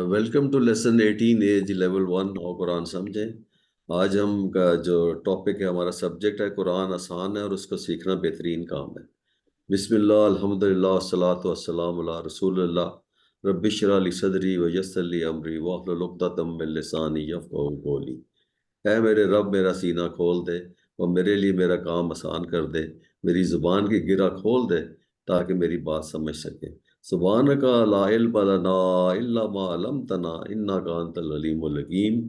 Welcome to lesson 18 age level 1 اور قرآن سمجھیں۔ آج ہم کا جو ٹاپک ہے، ہمارا سبجیکٹ ہے قرآن آسان ہے اور اس کو سیکھنا بہترین کام ہے۔ بسم اللہ، الحمد للہ، والصلاۃ والسلام علی رسول اللہ۔ رب اشرح لی صدری ویسر لی امری واحلل عقدۃ من لسانی یفقہوا قولی۔ اے میرے رب، میرا سینہ کھول دے اور میرے لیے میرا کام آسان کر دے، میری زبان کی گرہ کھول دے تاکہ میری بات سمجھ سکے۔ سبحانک لا علم لنا الا ما علمتنا انک انت العلیم الحکیم۔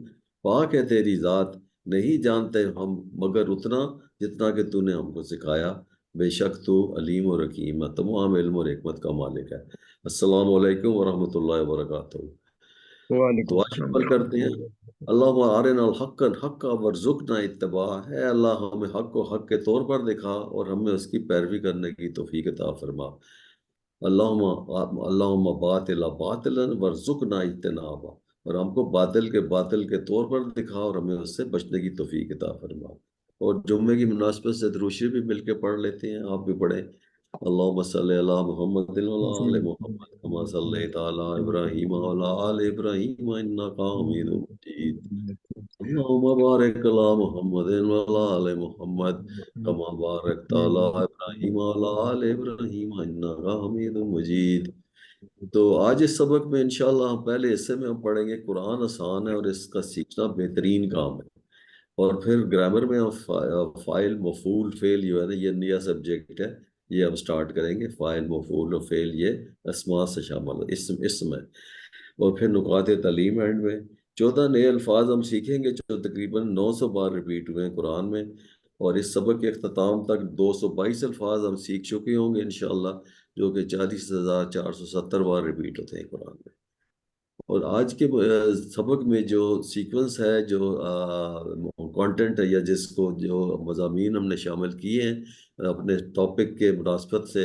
پاک ہے تیری ذات، نہیں جانتے ہم مگر اتنا جتنا کہ تو نے ہم کو سکھایا، بے شک تو علیم اور حکیم ہے، تمام علم اور حکمت کا مالک ہے۔ السلام علیکم ورحمۃ اللہ وبرکاتہ۔ وعلیکم دعا السلام شامل ورحمۃ کرتے ہیں۔ اللہ اللہم ارنا الحق حقا وارزقنا اتباع، ہے اللہ ہمیں حق کو حق کے طور پر دکھا اور ہمیں اس کی پیروی کرنے کی توفیق عطا فرما۔ اللہم باطلا باطلا وارزقنا اجتنابا، اور ہم کو باطل کے طور پر دکھا اور ہمیں اس سے بچنے کی توفیق عطا فرما۔ اور جمعے کی مناسبت سے دروشی بھی مل کے پڑھ لیتے ہیں، آپ بھی پڑھیں۔ اللہم صلی علی محمد وعلی آل محمد کما صلیت علی ابراہیم وعلی آل ابراہیم انک حمید مجید۔ اللہم بارک علی محمد وعلی آل محمد کما بارکت علی ابراہیم وعلی آل ابراہیم انک حمید مجید۔ تو آج اس سبق میں انشاءاللہ ہم پہلے حصے میں ہم پڑھیں گے قرآن آسان ہے اور اس کا سیکھنا بہترین کام ہے، اور پھر گرامر میں ہم فاعل مفعول فعل جو ہے نا، یہ نیا سبجیکٹ ہے، یہ ہم سٹارٹ کریں گے۔ فاعل مفعول اور فعل یہ اسماء سے شامل ہے، اسم ہے۔ اور پھر نکات تعلیم اینڈ میں 14 نئے الفاظ ہم سیکھیں گے جو تقریباً 900 بار ریپیٹ ہوئے ہیں قرآن میں، اور اس سبق کے اختتام تک 222 الفاظ ہم سیکھ چکے ہوں گے انشاءاللہ، جو کہ 40,470 بار ریپیٹ ہوتے ہیں قرآن میں۔ اور آج کے سبق میں جو سیکوینس ہے، جو کانٹینٹ ہے، یا جس کو جو مضامین ہم نے شامل کیے ہیں اپنے ٹاپک کے مناسبت سے،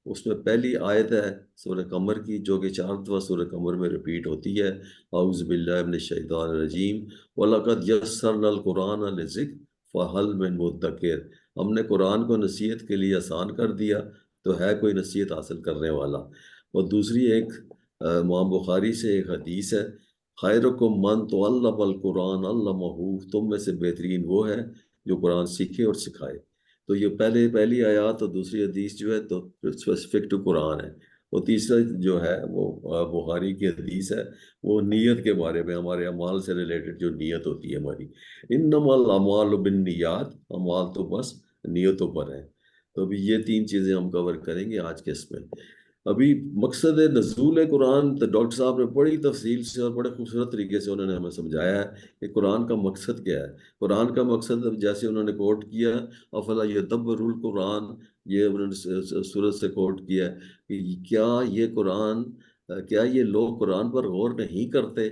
اس میں پہلی آیت ہے سورہ قمر کی، جو کہ 4 دفعہ سورہ قمر میں ریپیٹ ہوتی ہے۔ اعوذ باللہ من الشیطان الرجیم وَلَقَدْ يَسَّرْنَا الْقُرْآنَ لِلذِّكْرِ فَهَلْ مِن مُدَّكِرٍ۔ ہم نے قرآن کو نصیحت کے لیے آسان کر دیا، تو ہے کوئی نصیحت حاصل کرنے والا۔ اور دوسری ایک امام بخاری سے ایک حدیث ہے، خیرکم من تعلم القرآن علمہ، تم میں سے بہترین وہ ہے جو قرآن سیکھے اور سکھائے۔ تو یہ پہلی آیات اور دوسری حدیث جو ہے تو اسپیسیفک ٹو قرآن ہے، اور تیسرا جو ہے وہ بخاری کی حدیث ہے، وہ نیت کے بارے میں، ہمارے اعمال سے ریلیٹڈ جو نیت ہوتی ہے ہماری۔ انما الاعمال بالنیات، اعمال تو بس نیتوں پر ہیں۔ تو ابھی یہ 3 چیزیں ہم کور کریں گے آج کے اس میں۔ ابھی مقصد نزول قرآن تو ڈاکٹر صاحب نے بڑی تفصیل سے اور بڑے خوبصورت طریقے سے انہوں نے ہمیں سمجھایا ہے کہ قرآن کا مقصد کیا ہے۔ قرآن کا مقصد جیسے انہوں نے کوٹ کیا، افلا یدبر القرآن، یہ انہوں نے سورت سے کوٹ کیا ہے کہ کیا یہ لوگ قرآن پر غور نہیں کرتے؟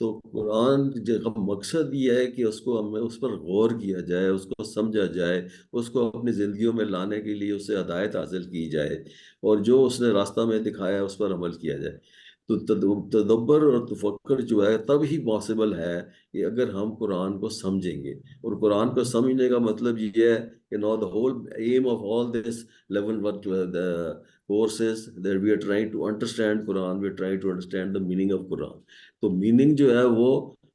تو قرآن کا مقصد یہ ہے کہ اس کو ہمیں اس پر غور کیا جائے، اس کو سمجھا جائے، اس کو اپنی زندگیوں میں لانے کے لیے اس سے ہدایت حاصل کی جائے، اور جو اس نے راستہ میں دکھایا ہے اس پر عمل کیا جائے۔ تو تدبر اور تفکر جو ہے تب ہی پاسبل ہے کہ اگر ہم قرآن کو سمجھیں گے۔ اور قرآن کو سمجھنے کا مطلب یہ ہے کہ نو the whole aim of all this level 1 the courses that we are trying to understand Quran, we are trying to understand the meaning of Quran۔ تو میننگ جو ہے وہ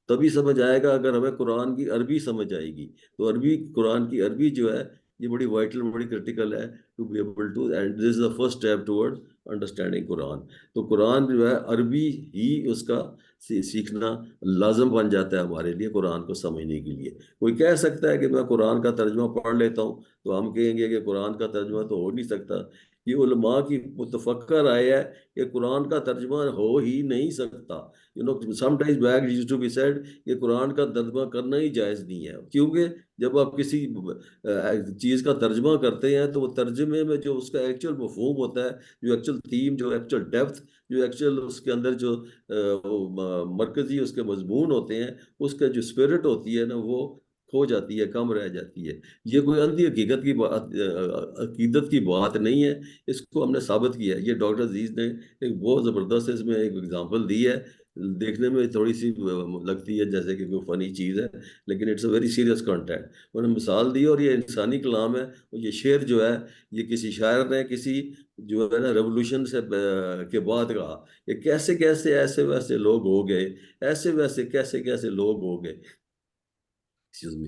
تبھی سمجھ آئے گا اگر ہمیں قرآن کی عربی سمجھ آئے گی۔ تو قرآن کی عربی جو ہے یہ بڑی وائٹل، بڑی کرٹیکل ہے to be able to, and this is the first step towards understanding قرآن۔ تو قرآن جو ہے عربی ہی اس کا سیکھنا لازم بن جاتا ہے ہمارے لیے قرآن کو سمجھنے کے لیے۔ کوئی کہہ سکتا ہے کہ میں قرآن کا ترجمہ پڑھ لیتا ہوں، تو ہم کہیں گے کہ قرآن کا ترجمہ تو ہو نہیں سکتا۔ یہ علماء کی متفکر رائے ہے کہ قرآن کا ترجمہ ہو ہی نہیں سکتا۔ sometimes back it used to be said کہ قرآن کا ترجمہ کرنا ہی جائز نہیں ہے، کیونکہ جب آپ کسی چیز کا ترجمہ کرتے ہیں تو وہ ترجمے میں جو اس کا ایکچوئل مفہوم ہوتا ہے، جو ایکچوئل تھیم، جو ایکچوئل ڈیپتھ، جو ایکچوئل اس کے اندر جو مرکزی اس کے مضمون ہوتے ہیں، اس کا جو اسپرٹ ہوتی ہے نا، وہ کھو جاتی ہے، کم رہ جاتی ہے۔ یہ کوئی اندھی حقیقت کی بات، عقیدت کی بات نہیں ہے، اس کو ہم نے ثابت کیا ہے۔ یہ ڈاکٹر عزیز نے ایک بہت زبردست اس میں ایک ایگزامپل دی ہے دیکھنے میں تھوڑی سی لگتی ہے جیسے کہ کوئی فنی چیز ہے، لیکن it's a very serious content. انہوں نے مثال دی، اور یہ انسانی کلام ہے. اور یہ شعر جو ہے یہ کسی شاعر نے کسی جو ہے نا ریولوشن سے کے بعد کہا کہ کیسے کیسے ایسے ویسے لوگ ہو گئے، ایسے ویسے کیسے کیسے لوگ ہو گئے. Excuse me.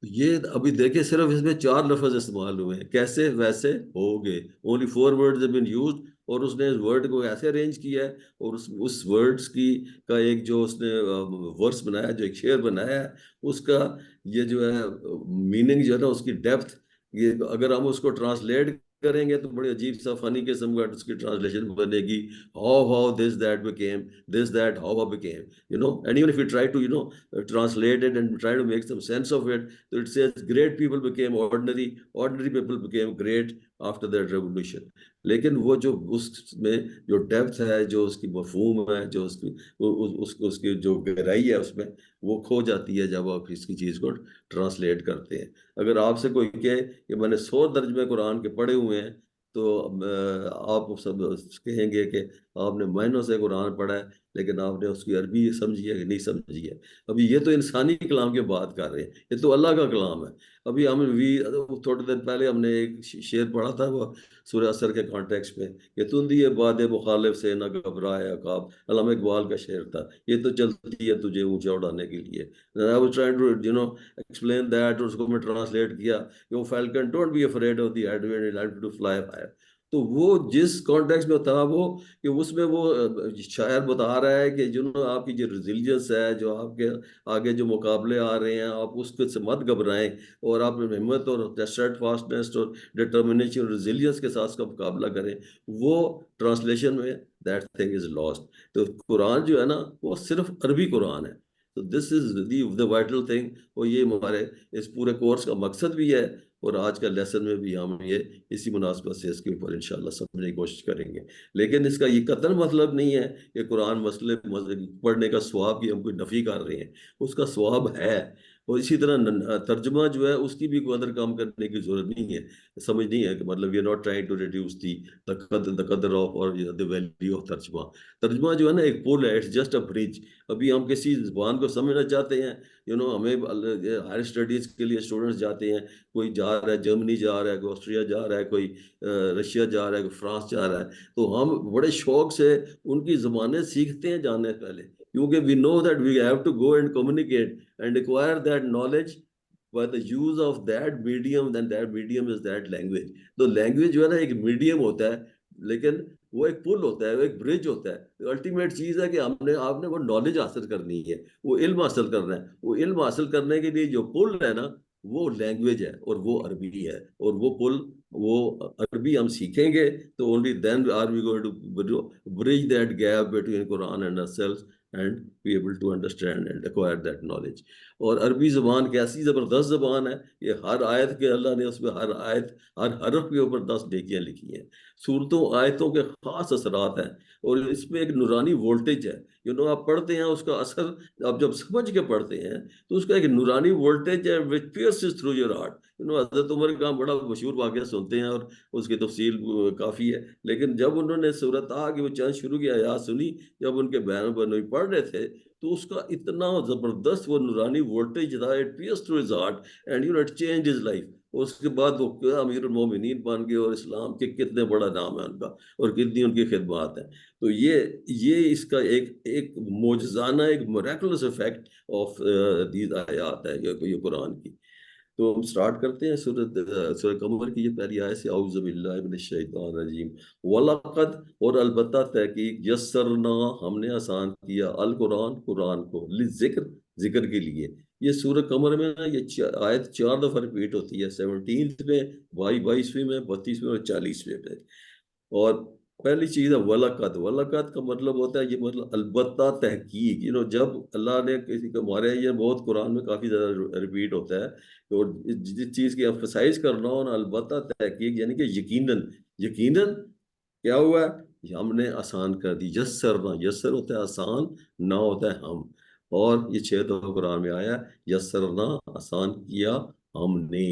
یہ ابھی دیکھیں صرف اس میں 4 لفظ استعمال ہوئے ہیں، کیسے ویسے ہو گئے. Only 4 words have been used. اور اس نے اس ورڈ کو ایسے ارینج کیا ہے، اور اس ورڈز کی کا ایک جو اس نے ورس بنایا، جو ایک شعر بنایا ہے، اس کا یہ جو ہے میننگ جو ہے نا، اس کی ڈیپتھ، یہ اگر ہم اس کو ٹرانسلیٹ کریں گے تو بڑی عجیب سا فنی قسم کا اس کی ٹرانسلیشن بنے گی. How this that became, this that how became, and even if you try to translate it and try to make some sense of it. So it says great people became ordinary, ordinary people became great after that revolution. لیکن وہ جو اس میں جو depth ہے، جو اس کی مفہوم ہے، جو اس کی جو گہرائی ہے اس میں، وہ کھو جاتی ہے جب آپ اس کی چیز کو ٹرانسلیٹ کرتے ہیں. اگر آپ سے کوئی کہے کہ میں نے 100 ترجمے قرآن کے پڑھے ہوئے ہیں، تو آپ سب کہیں گے کہ آپ نے مہینوں سے قرآن پڑھا ہے، لیکن آپ نے اس کی عربی سمجھی ہے کہ نہیں سمجھی ہے. ابھی یہ تو انسانی کلام کی بات کر رہے ہیں، یہ تو اللہ کا کلام ہے. ابھی ہم تھوڑے دن پہلے ہم نے ایک شعر پڑھا تھا، وہ سورہ اثر کے کانٹیکسٹ میں، کہ تندی باد مخالف سے نہ گھبرائے عقاب. علامہ اقبال کا شعر تھا. یہ تو چلتی ہے تجھے اونچا اڑانے کے لیے. I was trying to explain that. اور اس کو میں ٹرانسلیٹ کیا کہ وہ falcon don't be afraid of the advent to fly higher. تو وہ جس کانٹیکس میں تھا، وہ کہ اس میں وہ شاعر بتا رہا ہے کہ آپ کی جو ریزیلینس ہے، جو آپ کے آگے جو مقابلے آ رہے ہیں، آپ اس سے مت گھبرائیں، اور آپ ہمت اور اسٹیڈ فاسٹنس اور ڈٹرمنیشن اور ریزیلینس کے ساتھ اس کا مقابلہ کریں. وہ ٹرانسلیشن میں دیٹ تھنگ از لاسٹ. تو قرآن جو ہے نا، وہ صرف عربی قرآن ہے. تو دس از دی وائٹل تھنگ. اور یہ ہمارے اس پورے کورس کا مقصد بھی ہے، اور آج کا لیسن میں بھی ہم یہ اسی مناسبت سے اس کے اوپر انشاءاللہ سمجھنے کی کوشش کریں گے. لیکن اس کا یہ قطعاً مطلب نہیں ہے کہ قرآن مسئلے پڑھنے کا ثواب کی ہم کوئی نفی کر رہے ہیں. اس کا ثواب ہے. اور اسی طرح ترجمہ جو ہے اس کی بھی قدر کام کرنے کی ضرورت نہیں ہے. سمجھ نہیں ہے کہ مطلب we are not trying to reduce the قدر آف اور دی ویلیو آف ترجمہ. ترجمہ جو ہے نا ایک پل ہے، اٹس جسٹ اے برج. ابھی ہم کسی زبان کو سمجھنا چاہتے ہیں، ہمیں ہائر اسٹڈیز کے لیے اسٹوڈنٹس جاتے ہیں، کوئی جا رہا ہے جرمنی جا رہا ہے، کوئی آسٹریا جا رہا ہے، کوئی رشیا جا رہا ہے، کوئی فرانس جا رہا ہے. تو ہم بڑے شوق سے ان کی زبانیں سیکھتے ہیں جانے پہلے، کیونکہ we know that we have to go and communicate and acquire that knowledge by the use of that medium. Then that medium is that language. تو لینگویج جو ہے نا ایک میڈیم ہوتا ہے، لیکن وہ ایک پل ہوتا ہے، وہ ایک برج ہوتا ہے. الٹیمیٹ چیز ہے کہ آپ نے وہ نالج حاصل کرنی ہے، وہ علم حاصل کرنا ہے. وہ علم حاصل کرنے کے لیے جو پل ہے نا، وہ لینگویج ہے، اور وہ عربی ہے. اور وہ پل، وہ عربی ہم سیکھیں گے تو only then are we going to bridge that gap between Quran and ourselves and be able to understand and acquire that knowledge. اور عربی زبان کیسی زبردست زبان ہے. یہ ہر آیت کے اللہ نے اس میں ہر آیت، ہر حرف کے اوپر 10 نیکیاں لکھی ہیں. صورتوں آیتوں کے خاص اثرات ہیں، اور اس میں ایک نورانی وولٹیج ہے. آپ پڑھتے ہیں اس کا اثر، آپ جب سمجھ کے پڑھتے ہیں تو اس کا ایک نورانی وولٹیج ہے which pierces through your heart. حضرت عمر کا بڑا مشہور واقعہ سنتے ہیں، اور اس کی تفصیل کافی ہے. لیکن جب انہوں نے سورۃ طٰ کی وہ چند شروع کی آیات سنی، جب ان کے بیان بنوئی پڑھ رہے تھے، تو اس کا اتنا زبردست وہ نورانی وولٹیج تھا. it pierced through his heart and it changed his life. اور اس کے بعد وہ امیر المومنین بن گئے، اور اسلام کے کتنے بڑا نام ہے ان کا، اور کتنی ان کی خدمات ہیں. تو یہ اس کا ایک معجزانہ، ایک میریکلس ایفیکٹ آف دیز آیات ہے یہ قرآن کی. تو ہم سٹارٹ کرتے ہیں سورہ قمر کی یہ پہلی آیت سے. اعوذ باللہ من الشیطان الرجیم. وَلَقَدْ، اور البتہ تحقیق، یسرنا، ہم نے آسان کیا، القرآن، قرآن کو، للذکر، ذکر کے لیے. یہ سورہ قمر میں یہ آیت 4 دفعہ ریپیٹ ہوتی ہے، 17 میں، 22ویں میں، 32ویں اور 40ویں پہ. اور پہلی چیز ہے وَلَقَدْ. وَلَقَدْ کا مطلب ہوتا ہے، یہ مطلب البتہ تحقیق. جب اللہ نے کسی کو مارے، یہ بہت قرآن میں کافی زیادہ ریپیٹ ہوتا ہے. اور جس چیز کی ایمفسائز کرنا ہو نا، البتہ تحقیق، یعنی کہ یقیناً. یقیناً کیا ہوا ہے؟ ہم نے آسان کر دی. یسرنا، یسر ہوتا ہے آسان، نہ ہوتا ہے ہم. اور یہ 6 دفعہ قرآن میں آیا، یسرنا، آسان کیا ہم نے.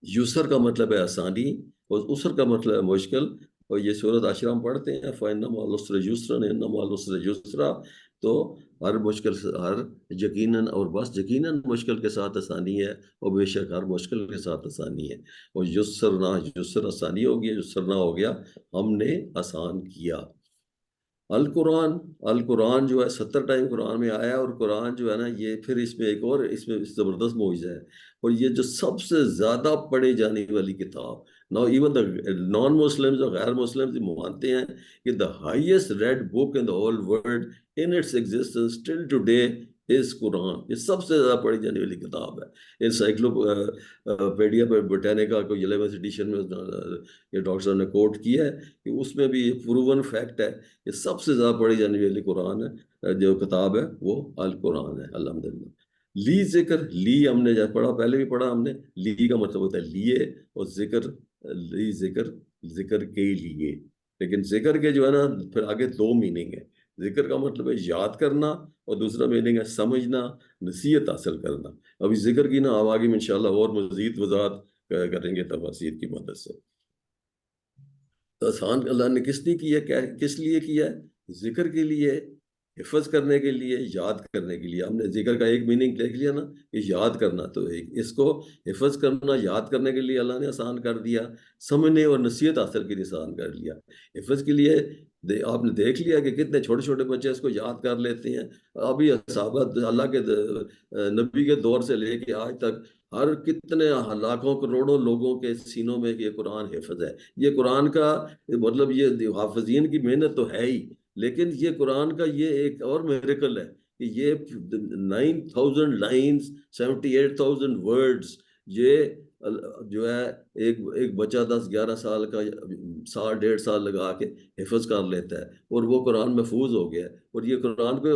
یسر کا مطلب ہے آسانی، اور اسر کا مطلب ہے مشکل. اور یہ سورۃ عشرہ ہم پڑھتے ہیں، فَإِنَّ مَعَ الْعُسْرِ يُسْرًا إِنَّ مَعَ الْعُسْرِ يُسْرًا، تو ہر مشکل سے ہر یقیناً اور بس یقیناً مشکل کے ساتھ آسانی ہے، اور بے شک ہر مشکل کے ساتھ آسانی ہے، اور یسرنا یسر آسانی ہو گیا، یسرنا ہو گیا ہم نے آسان کیا۔ القرآن، القرآن جو ہے 70 ٹائم قرآن میں آیا، اور قرآن جو ہے نا یہ پھر اس میں ایک اور اس میں زبردست معجزہ ہے، اور یہ جو سب سے زیادہ پڑھی جانے والی کتاب، no even the non Muslims اور غیر مسلمز مانتے ہیں کہ the highest read book in the whole world in its existence till today is Quran. یہ سب سے زیادہ پڑھی جانے والی کتاب ہے۔ انسائکلوپیڈیا بریٹینیکا کو 11 ایڈیشن میں یہ ڈاکٹر صاحب نے کوٹ کیا ہے کہ اس میں بھی یہ پروون فیکٹ ہے کہ سب سے زیادہ پڑھی جانے والی قرآن ہے، جو کتاب ہے وہ القرآن ہے، الحمدللہ۔ لی ذکر، لی ہم نے جب پڑھا، پہلے بھی پڑھا ہم نے، لی کا مطلب ہوتا ہے لیے، اور ذکر، لی ذکر، ذکر کے لیے، لیکن ذکر کے جو ہے نا پھر آگے دو میننگ ہے۔ ذکر کا مطلب ہے یاد کرنا، اور دوسرا میننگ ہے سمجھنا، نصیحت حاصل کرنا۔ ابھی ذکر کی نا اب آگے میں انشاءاللہ اور مزید وضاحت کریں گے تفاسیر کی مدد سے۔ تو آسان اللہ نے کس لیے کیا، کس لیے کیا ہے؟ ذکر کے لیے، حفظ کرنے کے لیے، یاد کرنے کے لیے۔ ہم نے ذکر کا ایک میننگ دیکھ لیا نا کہ یاد کرنا، تو اس کو حفظ کرنا، یاد کرنے کے لیے اللہ نے آسان کر دیا، سمجھنے اور نصیحت حاصل کے لیے آسان کر لیا۔ حفظ کے لیے آپ نے دیکھ لیا کہ کتنے چھوٹے چھوٹے بچے اس کو یاد کر لیتے ہیں۔ ابھی صحابہ اللہ کے نبی کے دور سے لے کے آج تک ہر کتنے لاکھوں کروڑوں لوگوں کے سینوں میں یہ قرآن حفظ ہے۔ یہ قرآن کا مطلب یہ حافظین کی محنت تو ہے ہی، لیکن یہ قرآن کا یہ ایک اور میریکل ہے کہ یہ 9000 لائنز، 78,000 ورڈز، یہ جو ہے ایک بچہ 10-11 سال کا 1.5 سال لگا کے حفظ کر لیتا ہے، اور وہ قرآن محفوظ ہو گیا ہے۔ اور یہ قرآن کو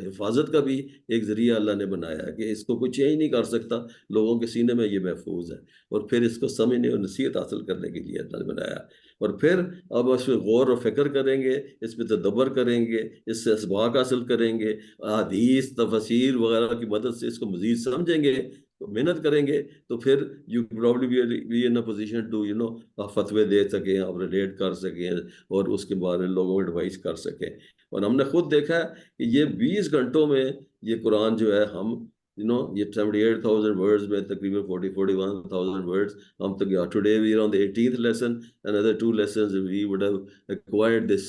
حفاظت کا بھی ایک ذریعہ اللہ نے بنایا ہے کہ اس کو کوئی چینج نہیں کر سکتا، لوگوں کے سینے میں یہ محفوظ ہے، اور پھر اس کو سمجھنے اور نصیحت حاصل کرنے کے لیے اللہ نے بنایا۔ اور پھر اب اس پہ غور و فکر کریں گے، اس پہ تدبر کریں گے، اس سے اسباق حاصل کریں گے، حدیث، تفسیر وغیرہ کی مدد سے اس کو مزید سمجھیں گے، تو محنت کریں گے، تو پھر you probably be in a position to فتوے دے سکیں، آپ ریلیٹ کر سکیں، اور اس کے بارے میں لوگوں کو ایڈوائز کر سکیں۔ اور ہم نے خود دیکھا ہے کہ یہ 20 گھنٹوں میں یہ قرآن جو ہے ہم یہ 78,000 ورڈز میں تقریباً 41,000 ورڈز ہم تک today we are on the 18th lesson. Another 2 lessons we would have acquired this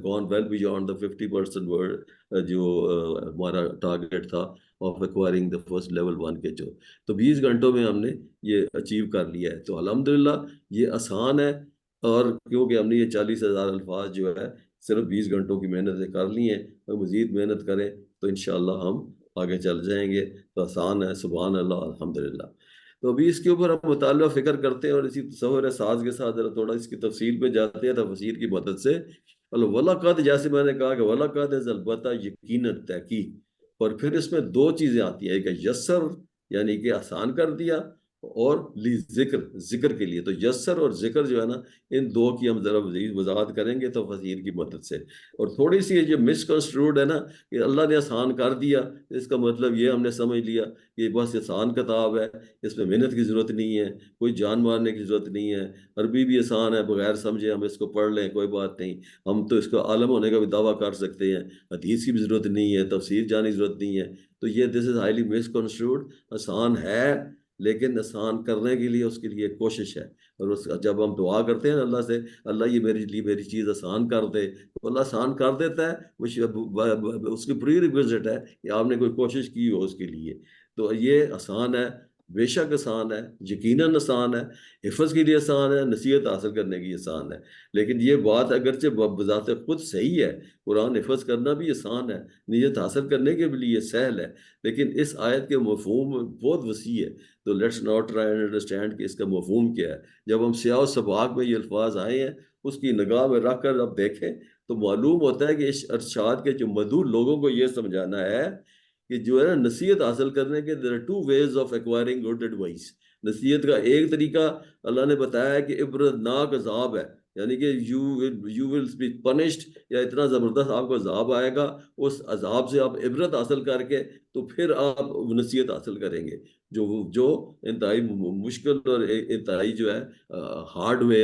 gone well beyond the 50% word جو ہمارا ٹارگیٹ تھا of acquiring the first level 1 کے جو، تو 20 گھنٹوں میں ہم نے یہ اچیو کر لیا ہے۔ تو الحمدللہ یہ آسان ہے، اور کیونکہ ہم نے یہ 40,000 الفاظ جو ہے صرف 20 گھنٹوں کی محنت کر لی ہیں، اور مزید محنت کریں تو انشاءاللہ ہم آگے چل جائیں گے۔ تو آسان ہے، سبحان اللہ، الحمدللہ۔ تو ابھی اس کے اوپر ہم مطالعہ فکر کرتے ہیں، اور اسی تصور ساز کے ساتھ ذرا تھوڑا اس کی تفصیل پہ جاتے ہیں تفسیر کی مدد سے۔ وَلَقَدْ، جیسے میں نے کہا کہ وَلَقَدْ البتہ، یقیناً، تحقیق، اور پھر اس میں 2 چیزیں آتی ہیں، ایک ہے یسر یعنی کہ آسان کر دیا، اور لی ذکر، ذکر کے لیے۔ تو یسر اور ذکر جو ہے نا، ان 2 کی ہم ذرا وضاحت کریں گے تفسیر کی مدد سے۔ اور تھوڑی سی یہ جو مس کنسٹروڈ ہے نا کہ اللہ نے آسان کر دیا، اس کا مطلب یہ ہم نے سمجھ لیا کہ بس آسان کتاب ہے، اس میں محنت کی ضرورت نہیں ہے، کوئی جان مارنے کی ضرورت نہیں ہے، عربی بھی آسان ہے، بغیر سمجھے ہم اس کو پڑھ لیں، کوئی بات نہیں، ہم تو اس کا عالم ہونے کا بھی دعویٰ کر سکتے ہیں، حدیث کی بھی ضرورت نہیں ہے، تفسیر جانے کی ضرورت نہیں ہے۔ تو یہ this is highly miss construed, آسان ہے لیکن آسان کرنے کے لیے اس کے لیے کوشش ہے۔ اور جب ہم دعا کرتے ہیں اللہ سے، اللہ یہ میری چیز آسان کر دے، تو اللہ آسان کر دیتا ہے، اس کی پری ریکویزٹ ہے کہ آپ نے کوئی کوشش کی ہو اس کے لیے۔ تو یہ آسان ہے، بے شک آسان ہے، یقیناً آسان ہے، حفظ کے لیے آسان ہے، نصیحت حاصل کرنے کی آسان ہے۔ لیکن یہ بات اگرچہ بذات خود صحیح ہے، قرآن حفظ کرنا بھی آسان ہے، نصیحت حاصل کرنے کے لیے سہل ہے، لیکن اس آیت کے مفہوم بہت وسیع ہے۔ تو let's not try and understand کہ اس کا مفہوم کیا ہے۔ جب ہم سیاہ و سباق میں یہ الفاظ آئے ہیں، اس کی نگاہ میں رکھ کر اب دیکھیں تو معلوم ہوتا ہے کہ اس ارشاد کے جو مدعو لوگوں کو یہ سمجھانا ہے کہ جو ہے نا نصیحت حاصل کرنے کے there are 2 ways of acquiring good advice۔ نصیحت کا ایک طریقہ اللہ نے بتایا ہے کہ عبرتناک عذاب ہے، یعنی کہ یو ول بی پنشڈ، یا اتنا زبردست آپ کو عذاب آئے گا، اس عذاب سے آپ عبرت حاصل کر کے تو پھر آپ نصیحت حاصل کریں گے، جو انتہائی مشکل اور انتہائی جو ہے ہارڈ وے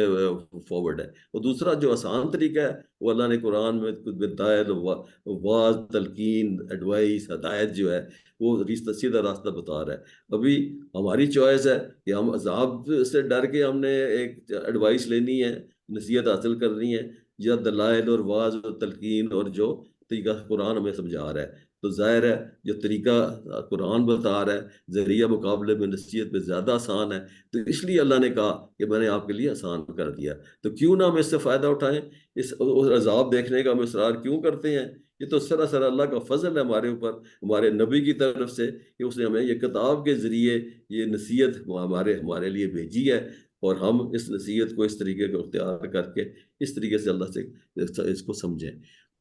فارورڈ ہے۔ اور دوسرا جو آسان طریقہ ہے وہ اللہ نے قرآن میں بدایت، واعظ، تلقین، ایڈوائس، ہدایت جو ہے وہ سیدھا راستہ بتا رہا ہے۔ ابھی ہماری چوائس ہے کہ ہم عذاب سے ڈر کے ہم نے ایک ایڈوائس لینی ہے، نصیحت حاصل کرنی ہے، یا دلائل اور واعظ اور تلقین اور جو طریقہ قرآن ہمیں سمجھا رہا ہے۔ تو ظاہر ہے جو طریقہ قرآن بتا رہا ہے ذریعہ مقابلے میں نصیحت میں زیادہ آسان ہے، تو اس لیے اللہ نے کہا کہ میں نے آپ کے لیے آسان کر دیا، تو کیوں نہ ہم اس سے فائدہ اٹھائیں، اس عذاب دیکھنے کا ہم اصرار کیوں کرتے ہیں؟ یہ تو سراسر اللہ کا فضل ہے ہمارے اوپر، ہمارے نبی کی طرف سے، کہ اس نے ہمیں یہ کتاب کے ذریعے یہ نصیحت ہمارے لیے بھیجی ہے، اور ہم اس نصیحت کو اس طریقے کو اختیار کر کے اس طریقے سے اللہ سے اس کو سمجھیں۔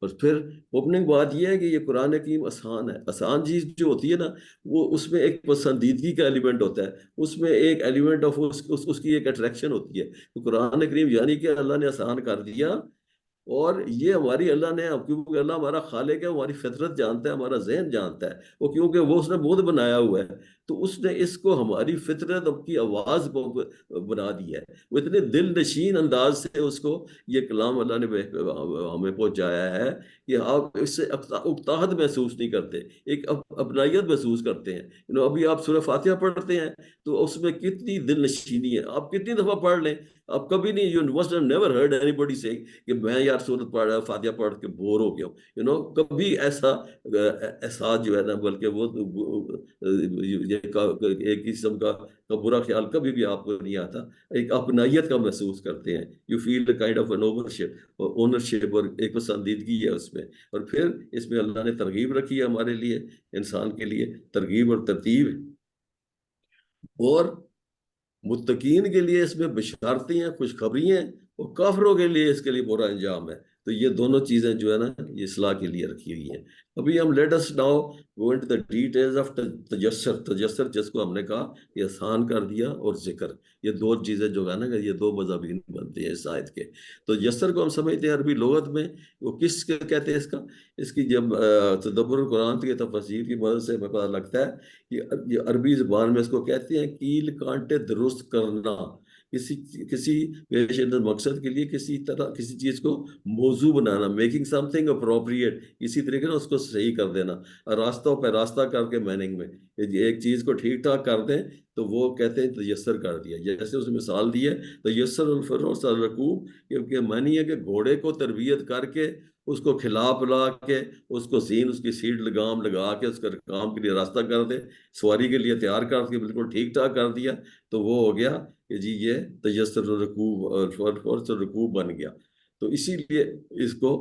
اور پھر اوپننگ بات یہ ہے کہ یہ قرآن حکیم آسان ہے۔ آسان چیز جو ہوتی ہے نا، وہ اس میں ایک پسندیدگی کا ایلیمنٹ ہوتا ہے، اس میں ایک ایلیمنٹ آف اس کی ایک اٹریکشن ہوتی ہے۔ تو قرآن کریم یعنی کہ اللہ نے آسان کر دیا، اور یہ ہماری اللہ نے، کیونکہ اللہ ہمارا خالق ہے، ہماری فطرت جانتا ہے، ہمارا ذہن جانتا ہے، وہ کیونکہ وہ اس نے بدھ بنایا ہوا ہے، تو اس نے اس کو ہماری فطرت کی آواز بنا دیا ہے۔ وہ اتنے دل نشین انداز سے اس کو یہ کلام اللہ نے ہمیں پہنچایا ہے کہ آپ اس سے اکتاحت محسوس نہیں کرتے، ایک اپنائیت محسوس کرتے ہیں۔ ابھی آپ سورہ فاتحہ پڑھتے ہیں تو اس میں کتنی دل نشینی ہے، آپ کتنی دفعہ پڑھ لیں، آپ کبھی نہیں، you must have never heard anybody saying کہ میں یار سورت فاتحہ پڑھ کے بور ہو گیا ہوں، کبھی ایسا احساس جو ہے نا، بلکہ وہ ایک قسم کا برا خیال کبھی بھی آپ کو نہیں آتا، ایک اپنائیت کا محسوس کرتے ہیں، you feel kind of an ownership اور ایک پسندیدگی ہے اس میں۔ اور پھر اس میں اللہ نے ترغیب رکھی ہے ہمارے لیے، انسان کے لیے ترغیب اور ترتیب، اور متقین کے لیے اس میں بشارتیں ہیں، خوشخبری ہیں، اور کافروں کے لیے اس کے لیے برا انجام ہے۔ تو یہ دونوں چیزیں جو ہے نا یہ اصلاح کے لیے رکھی ہوئی ہیں۔ ابھی ہم let us now go into the details of تجسر جس کو ہم نے کہا یہ آسان کر دیا، اور ذکر، یہ دو چیزیں جو ہے نا یہ دو مضامین بنتے ہیں اس آیت کے۔ تو تجسر کو ہم سمجھتے ہیں عربی لغت میں وہ کس کے کہتے ہیں، اس کی جب تدبر القرآن کی تفسیر کی مدد سے ہمیں پتہ لگتا ہے کہ یہ عربی زبان میں اس کو کہتے ہیں کیل کانٹے درست کرنا، کسی پیش مقصد کے لیے کسی چیز کو موضوع بنانا، میکنگ سم تھنگ اپروپریٹ، اسی طریقے سے اس کو صحیح کر دینا، راستوں پہ راستہ کر کے میننگ میں ایک چیز کو ٹھیک ٹھاک کر دیں تو وہ کہتے ہیں تیسر کر دیا۔ جیسے اس نے مثال دی ہے تیسر الفروس الرکوب، کہ معنی ہے کہ گھوڑے کو تربیت کر کے اس کو کھلا پلا کے اس کو اس کی سیٹ لگام لگا کے اس کا کام کے لیے راستہ کر دے، سواری کے لیے تیار کر کے بالکل ٹھیک ٹھاک کر دیا، تو وہ ہو گیا کہ جی یہ تجسر الرکوب اور رکوب بن گیا۔ تو اسی لیے اس کو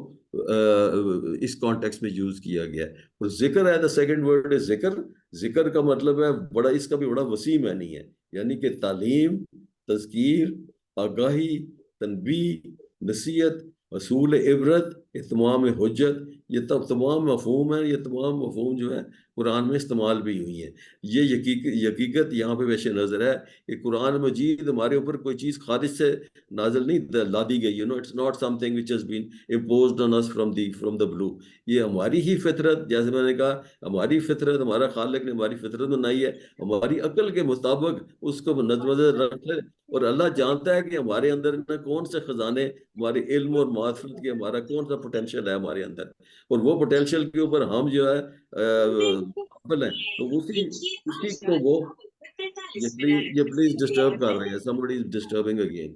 اس کانٹیکس میں یوز کیا گیا ہے۔ اور ذکر ہے، دا سیکنڈ ورڈ ہے ذکر۔ ذکر کا مطلب ہے بڑا، اس کا بھی بڑا وسیع معنی ہے، یعنی کہ تعلیم، تذکیر، آگاہی، تنبیہ، نصیحت، اصول عبرت، اتمام حجت، یہ تمام مفہوم ہیں، یہ تمام مفہوم جو ہے قرآن میں استعمال بھی ہوئی ہیں۔ یہ حقیقت یہاں پہ پیش نظر ہے کہ قرآن مجید ہمارے اوپر کوئی چیز خارج سے نازل نہیں لا دی گئی، it's not something which has been imposed on us from the blue. یہ ہماری ہی فطرت، جیسے میں نے کہا ہماری فطرت، ہمارا خالق نے ہماری فطرت بنائی ہے، ہماری عقل کے مطابق اس کو نظر رکھ، اور اللہ جانتا ہے کہ ہمارے اندر کون سے خزانے، ہمارے علم اور معرفت کے ہمارا کون سا پوٹینشیل ہے ہمارے اندر، اور وہ پوٹینشیل کے اوپر ہم جو ہے قابل ہیں۔ تو اسی کو وہ یہ پلیز ڈسٹرب کر رہے ہیں، somebody is disturbing again.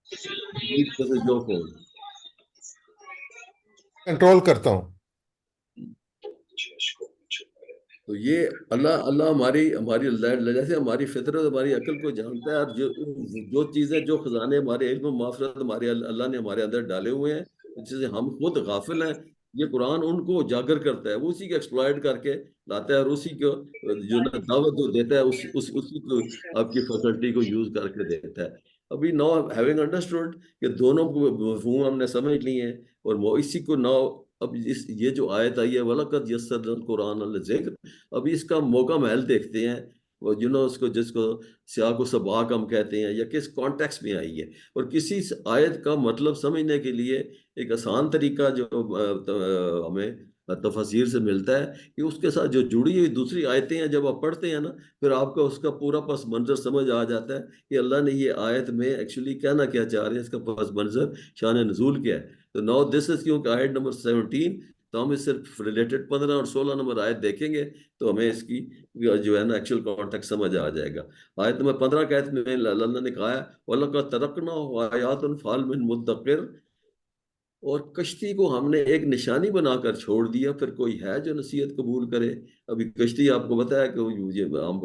This is your phone. Control کرتا ہوں۔ تو یہ اللہ ہماری جیسے ہماری فطرت، ہماری عقل کو جانتا ہے، اور جو چیزیں، جو خزانے ہمارے علم و معرفت ہمارے اللہ نے ہمارے اندر ڈالے ہوئے ہیں، جسے ہم خود غافل ہیں، یہ قرآن ان کو اجاگر کرتا ہے، وہ اسی کو ایکسپلائٹ کر کے لاتا ہے، اور اسی کو جو دعوت جو دیتا ہے اسی کو آپ کی فیکلٹی کو یوز کر کے دیتا ہے۔ ابھی نو ہیونگ انڈرسٹوڈ کہ دونوں مفہوم ہم نے سمجھ لی ہیں، اور وہ اسی کو نو اب یہ جو آیت آئی ہے وَلَقَدْ يَسَّرْنَا الْقُرْآنَ لِلذِّكْرِ، ابھی اس کا موقع محل دیکھتے ہیں وہ اس کو جس کو سیاق و سباق ہم کہتے ہیں، یا کس کانٹیکس میں آئی ہے، اور کسی آیت کا مطلب سمجھنے کے لیے ایک آسان طریقہ جو ہمیں تفاسیر سے ملتا ہے کہ اس کے ساتھ جو جڑی ہوئی دوسری آیتیں ہیں جب آپ پڑھتے ہیں نا، پھر آپ کو اس کا پورا پس منظر سمجھ آ جاتا ہے کہ اللہ نے یہ آیت میں ایکچولی کہنا کیا چاہ رہے ہیں، اس کا پس منظر شان نزول کیا ہے۔ تو نو دس از، کیونکہ آیت نمبر 17، تو ہم اس سے ریلیٹڈ 15 اور 16 نمبر آیت دیکھیں گے تو ہمیں اس کی جو ہے نا ایکچوئل کانٹیکٹ سمجھ آ جائے گا۔ آیت نمبر 15 کے آیت میں اللہ نے کہا ہے وَلَقَدْ تَرَكْنَا آیَاتٌ فَهَلْ مِن مُدَّكِرٍ، اور کشتی کو ہم نے ایک نشانی بنا کر چھوڑ دیا، پھر کوئی ہے جو نصیحت قبول کرے۔ ابھی کشتی آپ کو بتایا کہ ہم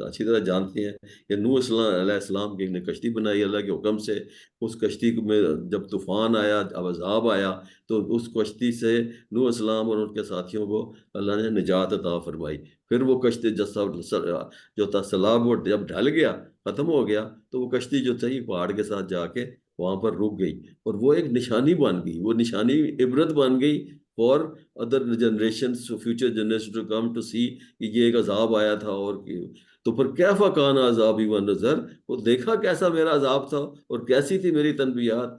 اچھی طرح جانتے ہیں کہ نوح علیہ السلام کی نے کشتی بنائی اللہ کے حکم سے۔ اس کشتی میں جب طوفان آیا، اب عذاب آیا، تو اس کشتی سے نوح السلام اور ان کے ساتھیوں کو اللہ نے نجات عطا فرمائی۔ پھر وہ کشتی جو تھا سیلاب، وہ جب ڈھل گیا، ختم ہو گیا، تو وہ کشتی جو تھی پہاڑ کے ساتھ جا کے وہاں پر رک گئی، اور وہ ایک نشانی بن گئی، وہ نشانی عبرت بن گئی for other generations, future generation to come to see کہ یہ ایک عذاب آیا تھا۔ اور تو پھر کیفا کان عذابی ونذر، وہ دیکھا کیسا میرا عذاب تھا اور کیسی تھی میری تنبیہات۔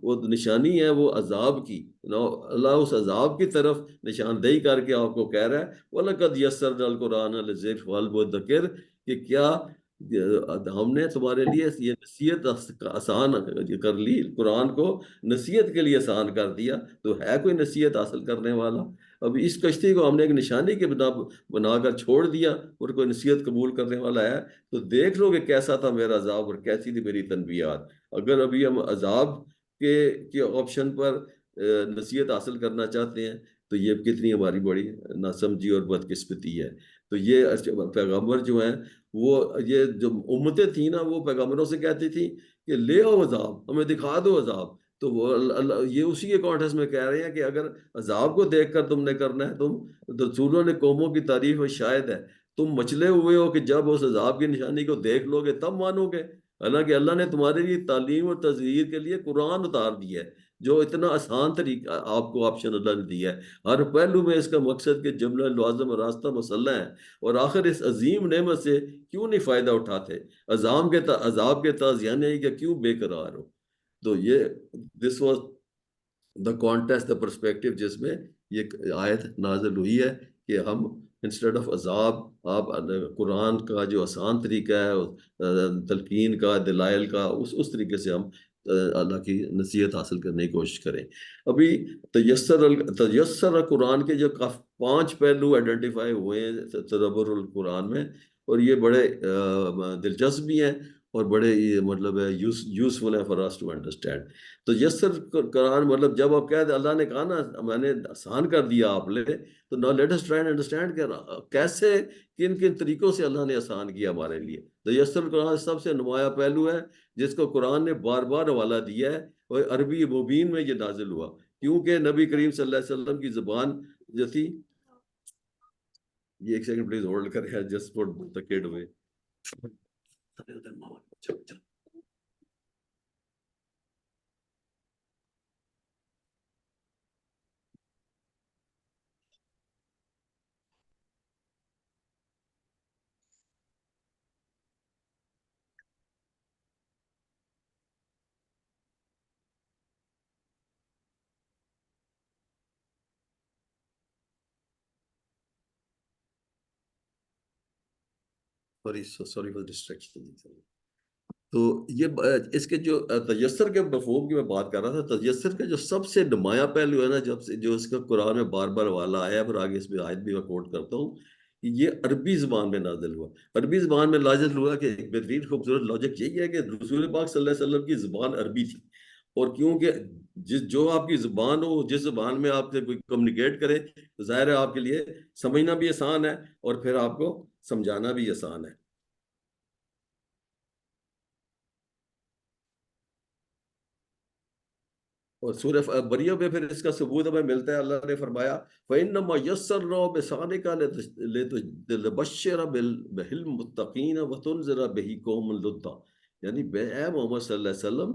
وہ نشانی ہے وہ عذاب کی، اللہ اس عذاب کی طرف نشاندہی کر کے آپ کو کہہ رہا ہے وَلَقَدْ يَسَّرْنَا الْقُرْآنَ لِلذِّكْرِ فَهَلْ مُدَّكِرٍ، کہ کیا ہم نے تمہارے لیے یہ نصیحت آسان کر لی، قرآن کو نصیحت کے لیے آسان کر دیا، تو ہے کوئی نصیحت حاصل کرنے والا؟ اب اس کشتی کو ہم نے ایک نشانی کے بنا کر چھوڑ دیا، اور کوئی نصیحت قبول کرنے والا ہے تو دیکھ لو کہ کیسا تھا میرا عذاب اور کیسی تھی میری تنبیہات۔ اگر ابھی ہم عذاب کے آپشن پر نصیحت حاصل کرنا چاہتے ہیں تو یہ کتنی ہماری بڑی ناسمجھی اور بدقسمتی ہے۔ تو یہ پیغمبر جو ہیں، وہ یہ جو امتیں تھیں نا، وہ پیغمبروں سے کہتی تھی کہ لے آؤ عذاب، ہمیں دکھا دو عذاب، تو وہ یہ اسی کے کانٹیکس میں کہہ رہے ہیں کہ اگر عذاب کو دیکھ کر تم نے کرنا ہے، تم رسولوں نے قوموں کی تعریف میں شاید ہے، تم مچلے ہوئے ہو کہ جب اس عذاب کی نشانی کو دیکھ لو گے تب مانو گے۔ حالانکہ اللہ نے تمہارے لیے تعلیم اور تذہیر کے لیے قرآن اتار دیا ہے، جو اتنا آسان طریقہ آپ کو آپشن اللہ نے دیا ہے، ہر پہلو میں اس کا مقصد کہ جملہ لازم اور راستہ مسئلہ ہے، اور آخر اس عظیم نعمت سے کیوں نہیں فائدہ اٹھاتے؟ عذاب کے تازیانے کہ کیوں بے قرار ہو؟ تو یہ this was the context, the perspective جس میں یہ آیت نازل ہوئی ہے کہ ہم انسٹیڈ آف عذاب، آپ قرآن کا جو آسان طریقہ ہے تلقین کا، دلائل کا، اس طریقے سے ہم اللہ کی نصیحت حاصل کرنے کی کوشش کریں۔ ابھی تیسر قرآن کے جو 5 پہلو آئیڈینٹیفائی ہوئے ہیں تدبر القرآن میں، اور یہ بڑے دلچسپ بھی ہیں اور بڑے مطلب ہے یوزفل ہے فار اس ٹو انڈرسٹینڈ۔ تو یسر قرآن مطلب جب آپ کہہ دیں اللہ نے کہا نا میں نے آسان کر دیا آپ لے، تو now let us try and understand کہ کیسے کن کن طریقوں سے اللہ نے آسان کیا ہمارے لیے۔ تو یسر قرآن سب سے نمایاں پہلو ہے جس کو قرآن نے بار بار حوالہ دیا ہے، اور عربی مبین میں یہ نازل ہوا، کیونکہ نبی کریم صلی اللہ علیہ وسلم کی زبان جو تھی، یہ ایک سیکنڈ پلیز ہولڈ کریں، just put the kid away. Sorry for distraction. تو یہ اس کے جو تجسر کے مفہوم کی میں بات کر رہا تھا، تجسر کا جو سب سے نمایاں پہلو ہے نا، جب سے جو اس کا قرآن میں بار بار والا آیا، پھر آگے اس میں آیت بھی میں کوٹ کرتا ہوں کہ یہ عربی زبان میں نازل ہوا۔ عربی زبان میں نازل ہوا کہ ایک بہترین خوبصورت لاجک یہی ہے کہ رسول پاک صلی اللہ علیہ وسلم کی زبان عربی تھی، اور کیونکہ جو آپ کی زبان ہو، جس زبان میں آپ سے کوئی کمیونیکیٹ کرے، تو ظاہر ہے آپ کے لیے سمجھنا بھی آسان ہے اور پھر آپ کو سمجھانا بھی آسان ہے۔ اور سورہ بریہ میں پھر اس کا ثبوت ہمیں ملتا ہے، اللہ نے فرمایا فَإِنَّمَا يَسَّرْنَاهُ بِلِسَانِكَ لِتُبَشِّرَ بِهِ الْمُتَّقِينَ وَتُنذِرَ بِهِ قَوْمًا لُدًّا، یعنی اے محمد صلی اللہ علیہ وسلم،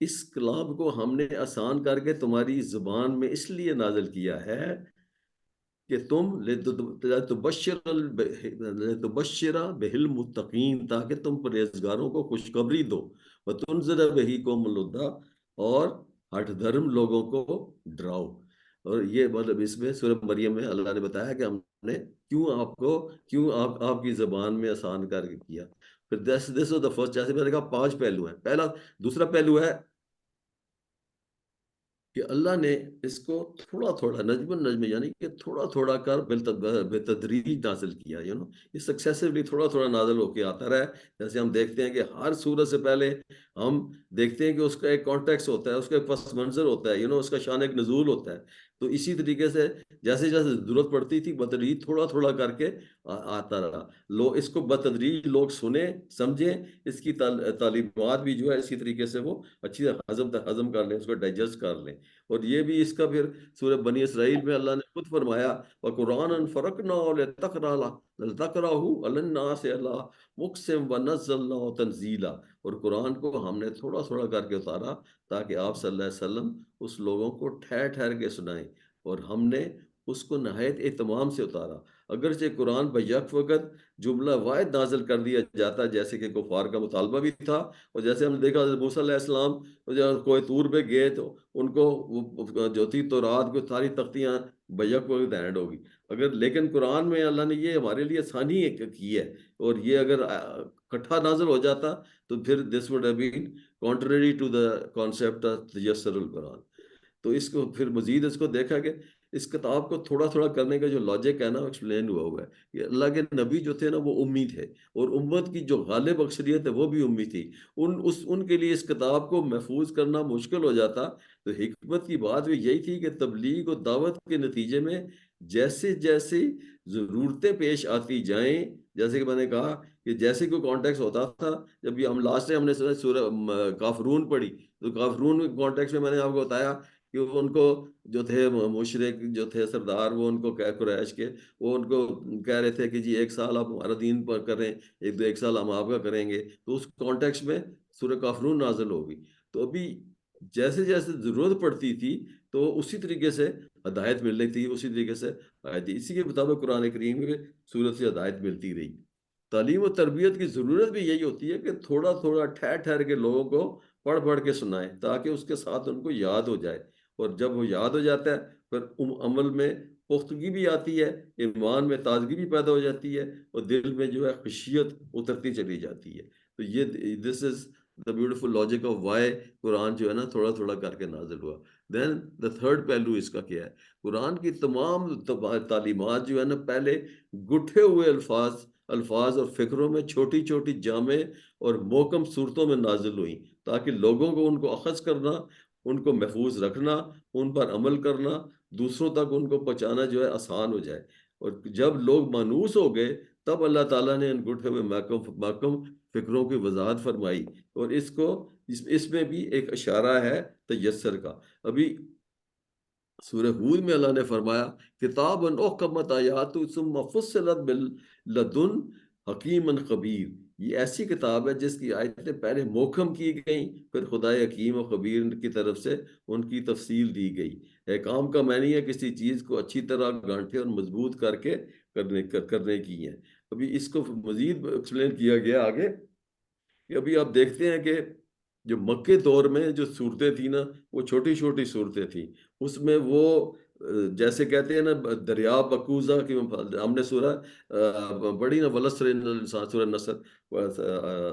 اس کلام کو ہم نے آسان کر کے تمہاری زبان میں اس لیے نازل کیا ہے کہ تم لتبشر بہل متقین، تاکہ تم پرہیزگاروں کو خوشخبری دو، وتنذر بہی قوم الہدیٰ، اور ہٹ دھرم لوگوں کو ڈراؤ۔ اور یہ مطلب اس میں سورہ مریم میں اللہ نے بتایا کہ ہم نے کیوں آپ کی زبان میں آسان کر کے کیا۔ پھر دس واز دا فرسٹ، جیسے میں نے کہا 5 پہلو ہیں۔ دوسرا پہلو ہے کہ اللہ نے اس کو تھوڑا تھوڑا نجم النجم، یعنی کہ تھوڑا تھوڑا کر بتدریج نازل کیا، یہ سکسیسفلی تھوڑا تھوڑا نازل ہو کے آتا رہا ہے۔ جیسے ہم دیکھتے ہیں کہ ہر سورت سے پہلے ہم دیکھتے ہیں کہ اس کا ایک کانٹیکس ہوتا ہے، اس کا ایک پس منظر ہوتا ہے، اس کا شان ایک نزول ہوتا ہے۔ تو اسی طریقے سے جیسے جیسے ضرورت پڑتی تھی بتدریج تھوڑا تھوڑا کر کے آتا رہا۔ لوگ اس کو بتدریج لوگ سنیں سمجھیں، اس کی تعلیمات بھی جو ہے اسی طریقے سے وہ اچھی ہضم کر لیں، اس کو ڈائجسٹ کر لیں۔ اور یہ بھی اس کا پھر سورہ بنی اسرائیل میں اللہ نے خود فرمایا وَقُرْآنًا فَرَقْنَاهُ لِتَقْرَأَهُ عَلَى النَّاسِ عَلَىٰ مُقْسِمٍ وَنَزَّلْنَاهُ تَنزِيلًا، اور قرآن کو ہم نے تھوڑا تھوڑا کر کے اتارا تاکہ آپ صلی اللہ علیہ وسلم اس لوگوں کو ٹھہر ٹھہر کے سنائیں، اور ہم نے اس کو نہایت اہتمام سے اتارا۔ اگرچہ قرآن بیک وقت جملہ واحد نازل کر دیا جاتا جیسے کہ کفار کا مطالبہ بھی تھا، اور جیسے ہم نے دیکھا موسیٰ علیہ السلام جب کوہ طور پہ گئے تو ان کو جو تھی تورات کو ساری تختیاں بیک وقت ہینڈ ہوگی۔ لیکن قرآن میں اللہ نے یہ ہمارے لیے آسانی کی ہے، اور یہ اگر اکٹھا نازل ہو جاتا تو پھر this would have been contrary to the concept of تیسر القرآن۔ تو اس کو پھر مزید اس کو دیکھا کہ اس کتاب کو تھوڑا تھوڑا کرنے کا جو لاجک ہے نا ایکسپلین ہوا ہے کہ اللہ کے نبی جو تھے نا وہ امی تھے، اور امت کی جو غالب اکثریت ہے وہ بھی امی تھی۔ ان کے لیے اس کتاب کو محفوظ کرنا مشکل ہو جاتا، تو حکمت کی بات بھی یہی تھی کہ تبلیغ و دعوت کے نتیجے میں جیسے جیسے ضرورتیں پیش آتی جائیں، جیسے کہ میں نے کہا کہ جیسے کوئی کانٹیکس ہوتا تھا، جب ہم لاسٹ ٹائم ہم نے سورہ کافرون پڑھی، تو کافرون کانٹیکس میں نے آپ کو بتایا کہ ان کو جو تھے مشرک جو تھے سردار، وہ ان کو قریش کے وہ ان کو کہہ رہے تھے کہ جی 1 سال آپ ہمارا دین پر کریں، 1 سال ہم آپ کا کریں گے۔ تو اس کانٹیکس میں سورہ کافرون نازل ہوگی۔ تو ابھی جیسے جیسے ضرورت پڑتی تھی تو اسی طریقے سے ہدایت مل رہی تھی، اسی طریقے سے آئی تھی، اسی کے مطابق قرآن کریم میں سورت سے ہدایت ملتی رہی۔ تعلیم و تربیت کی ضرورت بھی یہی ہوتی ہے کہ تھوڑا تھوڑا ٹھہر ٹھہر کے لوگوں کو پڑھ پڑھ کے سنائیں تاکہ اس کے ساتھ ان کو یاد ہو جائے، اور جب وہ یاد ہو جاتا ہے پھر عمل میں پختگی بھی آتی ہے، ایمان میں تازگی بھی پیدا ہو جاتی ہے، اور دل میں جو ہے خشیت اترتی چلی جاتی ہے۔ تو یہ this is the beautiful logic of why Quran جو ہے نا تھوڑا تھوڑا کر کے نازل ہوا۔ دین دا تھرڈ پہلو اس کا کیا ہے، قرآن کی تمام تعلیمات جو ہے نا پہلے گٹھے ہوئے الفاظ اور فکروں میں چھوٹی چھوٹی جامع اور محکم صورتوں میں نازل ہوئیں تاکہ لوگوں کو ان کو اخذ کرنا، ان کو محفوظ رکھنا، ان پر عمل کرنا، دوسروں تک ان کو پہنچانا جو ہے آسان ہو جائے۔ اور جب لوگ مانوس ہو گئے تب اللہ تعالیٰ نے ان گٹھے ہوئے محکم فکروں کی وضاحت فرمائی، اور اس میں بھی ایک اشارہ ہے تیسر کا۔ ابھی سورہ ہود میں اللہ نے فرمایا کتاب احکمت آیات ثم فصلت من لدن حکیم خبیر، یہ ایسی کتاب ہے جس کی آیتیں پہلے محکم کی گئیں، پھر خدائے حکیم و خبیر کی طرف سے ان کی تفصیل دی گئی۔ احکام کا معنی ہے کسی چیز کو اچھی طرح گانٹھے اور مضبوط کر کے کرنے کی ہے۔ ابھی اس کو مزید ایکسپلین کیا گیا آگے کہ ابھی آپ دیکھتے ہیں کہ جو مکے دور میں جو صورتیں تھیں نا وہ چھوٹی چھوٹی صورتیں تھیں، اس میں وہ جیسے کہتے ہیں نا دریا بکوزہ کی ہم نے سورہ پڑھی نا ولسر انسان، سورہ نصر،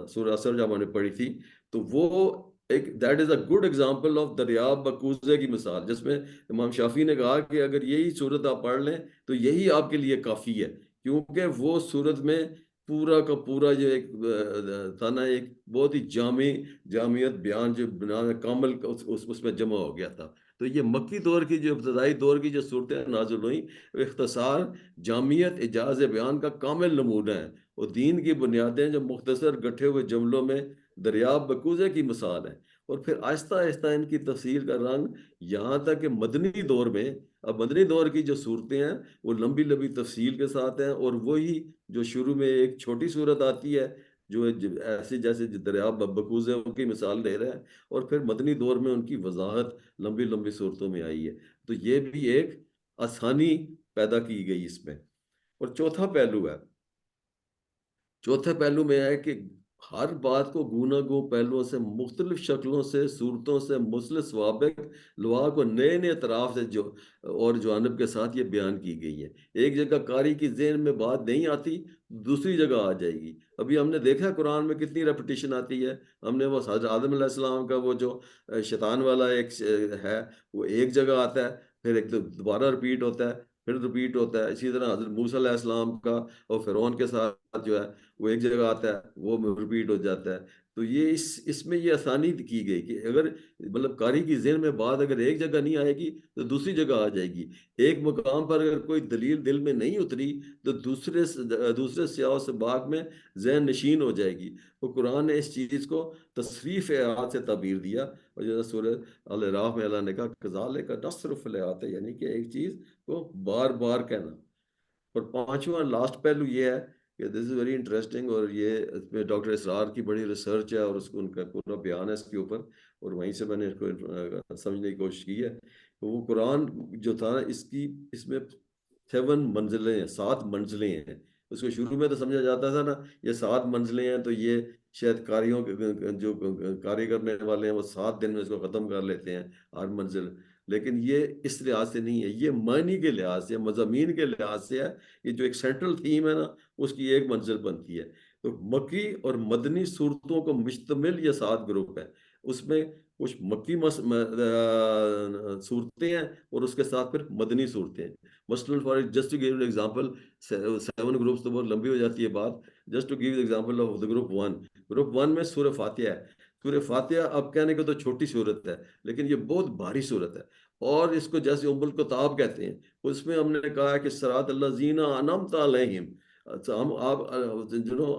سورہ اثر جب ہم نے پڑھی تھی، تو وہ ایک that is a good example of دریا بکوزے کی مثال، جس میں امام شافعی نے کہا کہ اگر یہی صورت آپ پڑھ لیں تو یہی آپ کے لیے کافی ہے، کیونکہ وہ صورت میں پورا کا پورا جو ایک تھا نا ایک بہت ہی جامعیت بیان جو بنا کامل اس میں جمع ہو گیا تھا۔ تو یہ مکی دور کی جو ابتدائی دور کی جو صورتیں نازل ہوئیں وہ اختصار، جامعیت، اعجاز بیان کا کامل نمونہ ہے، اور دین کی بنیادیں جو مختصر گٹھے ہوئے جملوں میں دریاب بکوزے کی مثال ہے۔ اور پھر آہستہ آہستہ ان کی تفسیر کا رنگ یہاں تک کہ مدنی دور میں، اب مدنی دور کی جو صورتیں ہیں وہ لمبی لمبی تفصیل کے ساتھ ہیں، اور وہی جو شروع میں ایک چھوٹی صورت آتی ہے جو ایسے جیسے دریا بکوزے کی مثال دے رہا ہے، اور پھر مدنی دور میں ان کی وضاحت لمبی لمبی صورتوں میں آئی ہے۔ تو یہ بھی ایک آسانی پیدا کی گئی اس میں۔ اور چوتھے پہلو میں ہے کہ ہر بات کو گونا گو پہلوؤں سے، مختلف شکلوں سے، صورتوں سے، مثلث سوابق لوا کو نئے نئے اطراف سے جو اور جوانب کے ساتھ یہ بیان کی گئی ہے۔ ایک جگہ قاری کی ذہن میں بات نہیں آتی، دوسری جگہ آ جائے گی۔ ابھی ہم نے دیکھا قرآن میں کتنی ریپیٹیشن آتی ہے۔ ہم نے وہ حضرت آدم علیہ السلام کا وہ جو شیطان والا ایک ہے، وہ ایک جگہ آتا ہے، پھر ایک دوبارہ رپیٹ ہوتا ہے، پھر رپیٹ ہوتا ہے۔ اسی طرح حضرت موسیٰ علیہ السلام کا اور فرعون کے ساتھ جو ہے وہ ایک جگہ آتا ہے، وہ رپیٹ ہو جاتا ہے۔ تو یہ اس میں یہ آسانی کی گئی کہ اگر مطلب قاری کی ذہن میں بات اگر ایک جگہ نہیں آئے گی تو دوسری جگہ آ جائے گی۔ ایک مقام پر اگر کوئی دلیل دل میں نہیں اتری تو دوسرے سیاق و سباق میں ذہن نشین ہو جائے گی۔ تو قرآن نے اس چیز کو تصریف آیات سے تعبیر دیا، اور جیسا سورہ الاعراف میں اللہ نے کہا کذالک نصرف الآیات، یعنی کہ ایک چیز کو بار بار کہنا۔ اور پانچواں لاسٹ پہلو یہ ہے کہ دس از ویری انٹرسٹنگ، اور یہ اس میں ڈاکٹر اسرار کی بڑی ریسرچ ہے، اور اس کو ان کا پورا بیان ہے اس کے اوپر، اور وہیں سے میں نے اس کو سمجھنے کی کوشش کی ہے۔ تو وہ قرآن جو تھا اس میں 7 منزلیں ہیں، 7 منزلیں ہیں۔ اس کو شروع میں تو سمجھا جاتا تھا نا یہ 7 منزلیں ہیں، تو یہ شاید کاریوں جو کاری کرنے والے ہیں وہ 7 دن میں اس کو ختم کر لیتے ہیں ہر منزل۔ لیکن یہ اس لحاظ سے نہیں ہے، یہ معنی کے لحاظ سے، مضامین کے لحاظ سے ہے۔ یہ جو ایک سینٹرل تھیم ہے نا، اس کی ایک منزل بنتی ہے۔ تو مکی اور مدنی صورتوں کو مشتمل یہ 7 گروپ ہے۔ اس میں کچھ مکی صورتیں ہیں، اور اس کے ساتھ پھر مدنی صورتیں ہیں۔ مثلاً for just to give example, 7 groups تو بہت لمبی ہو جاتی ہے بات۔ Just to give example of the group 1 میں سورہ فاتحہ ہے۔ سورہ فاتحہ اب کہنے کو تو چھوٹی صورت ہے، لیکن یہ بہت بھاری صورت ہے، اور اس کو جیسے ام الکتاب کہتے ہیں۔ اس میں ہم نے کہا ہے کہ صراط الذین انعمت علیہم، ہم آپ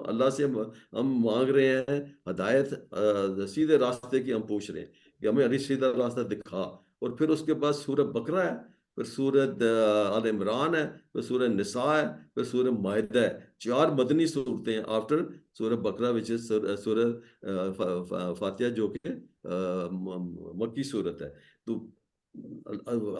اللہ سے ہم مانگ رہے ہیں ہدایت، سیدھے راستے کی ہم پوچھ رہے ہیں کہ ہمیں سیدھا راستہ دکھا۔ اور پھر اس کے بعد سورہ بقرہ ہے، پھر سورہ آل عمران ہے، پھر سورہ نساء ہے، پھر سورہ مائدہ ہے۔ 4 مدنی صورتیں ہیں آفٹر سورہ بقرہ، وچ از سورہ فاتحہ، جو کہ مکی صورت ہے۔ تو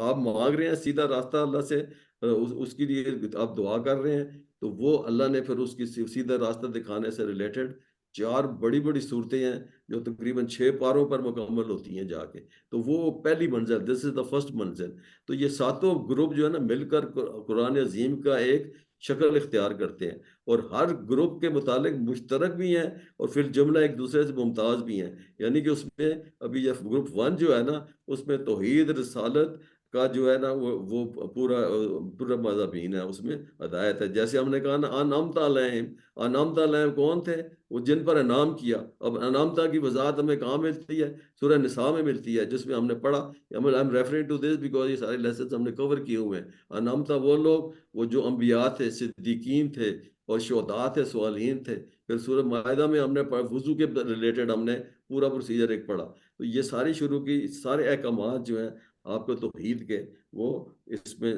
آپ مانگ رہے ہیں سیدھا راستہ اللہ سے، اس کے لیے آپ دعا کر رہے ہیں، تو وہ اللہ نے پھر اس کی سیدھا راستہ دکھانے سے ریلیٹڈ 4 بڑی صورتیں ہیں، جو تقریباً 6 پاروں پر مکمل ہوتی ہیں جا کے۔ تو وہ پہلی منزل، دس از دا فرسٹ منزل۔ تو یہ 7 گروپ جو ہے نا مل کر قرآن عظیم کا ایک شکل اختیار کرتے ہیں، اور ہر گروپ کے متعلق مشترک بھی ہیں، اور پھر جملہ ایک دوسرے سے ممتاز بھی ہیں۔ یعنی کہ اس میں ابھی یہ گروپ 1 جو ہے نا، اس میں توحید رسالت کا جو ہے نا وہ پورا مضامین ہے، اس میں ہدایت ہے۔ جیسے ہم نے کہا نا انعمت علیہم، انعمت علیہم کون تھے؟ وہ جن پر انعام کیا۔ اب انعامتا کی وضاحت ہمیں کہاں ملتی ہے؟ سورہ نساء میں ملتی ہے، جس میں ہم نے پڑھا، I am referring to this because یہ سارے لیسنز ہم نے کور کیے ہوئے ہیں۔ انعامتا وہ لوگ وہ جو انبیاء تھے، صدیقین تھے، اور شہداء تھے، صالحین تھے۔ پھر سورہ معاہدہ میں ہم نے وضو کے ریلیٹڈ ہم نے پورا پروسیجر ایک پڑھا۔ تو یہ ساری شروع کی سارے احکامات جو ہیں آپ کو توحید کے، وہ اس میں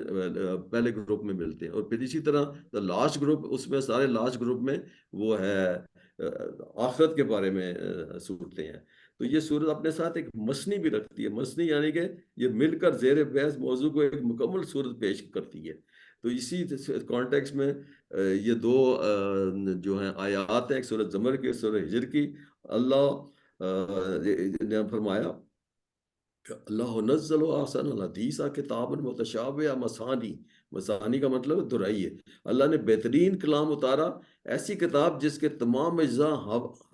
پہلے گروپ میں ملتے ہیں۔ اور پھر اسی طرح لاسٹ گروپ، اس میں سارے لاسٹ گروپ میں وہ ہے آخرت کے بارے میں صورتیں ہیں۔ تو یہ صورت اپنے ساتھ ایک مسنی بھی رکھتی ہے، مسنی یعنی کہ یہ مل کر زیر بحث موضوع کو ایک مکمل صورت پیش کرتی ہے۔ تو اسی کانٹیکس میں یہ 2 جو ہیں آیات ہیں، ایک سورۃ زمر کی، سورۃ ہجر کی۔ اللہ نے فرمایا کہ اللہ نزل احسن الحدیث کتابا متشابہ مثانی، مثانی کا مطلب دہرائی ہے۔ اللہ نے بہترین کلام اتارا، ایسی کتاب جس کے تمام اجزاء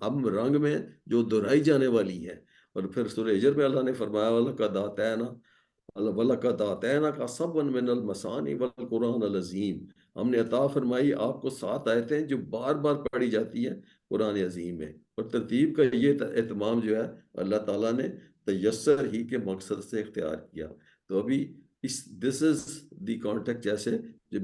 ہم رنگ میں جو دہرائی جانے والی ہے۔ اور پھر سورہ ہجر میں اللہ نے فرمایا وَلَقَدْ آتَيْنَا وَلَقَدْ آتَيْنَاكَ سَبْعًا مِنَ الْمَثَانِي وَالْقُرْآنَ الْعَظِيمَ، ہم نے عطا فرمائی آپ کو 7 آیتیں جو بار بار پڑھی جاتی ہیں قرآن عظیم میں۔ اور ترتیب کا یہ اہتمام جو ہے اللہ تعالیٰ نے تیسر ہی کے مقصد سے اختیار کیا۔ تو ابھی دس از دی کانٹیکٹ، جیسے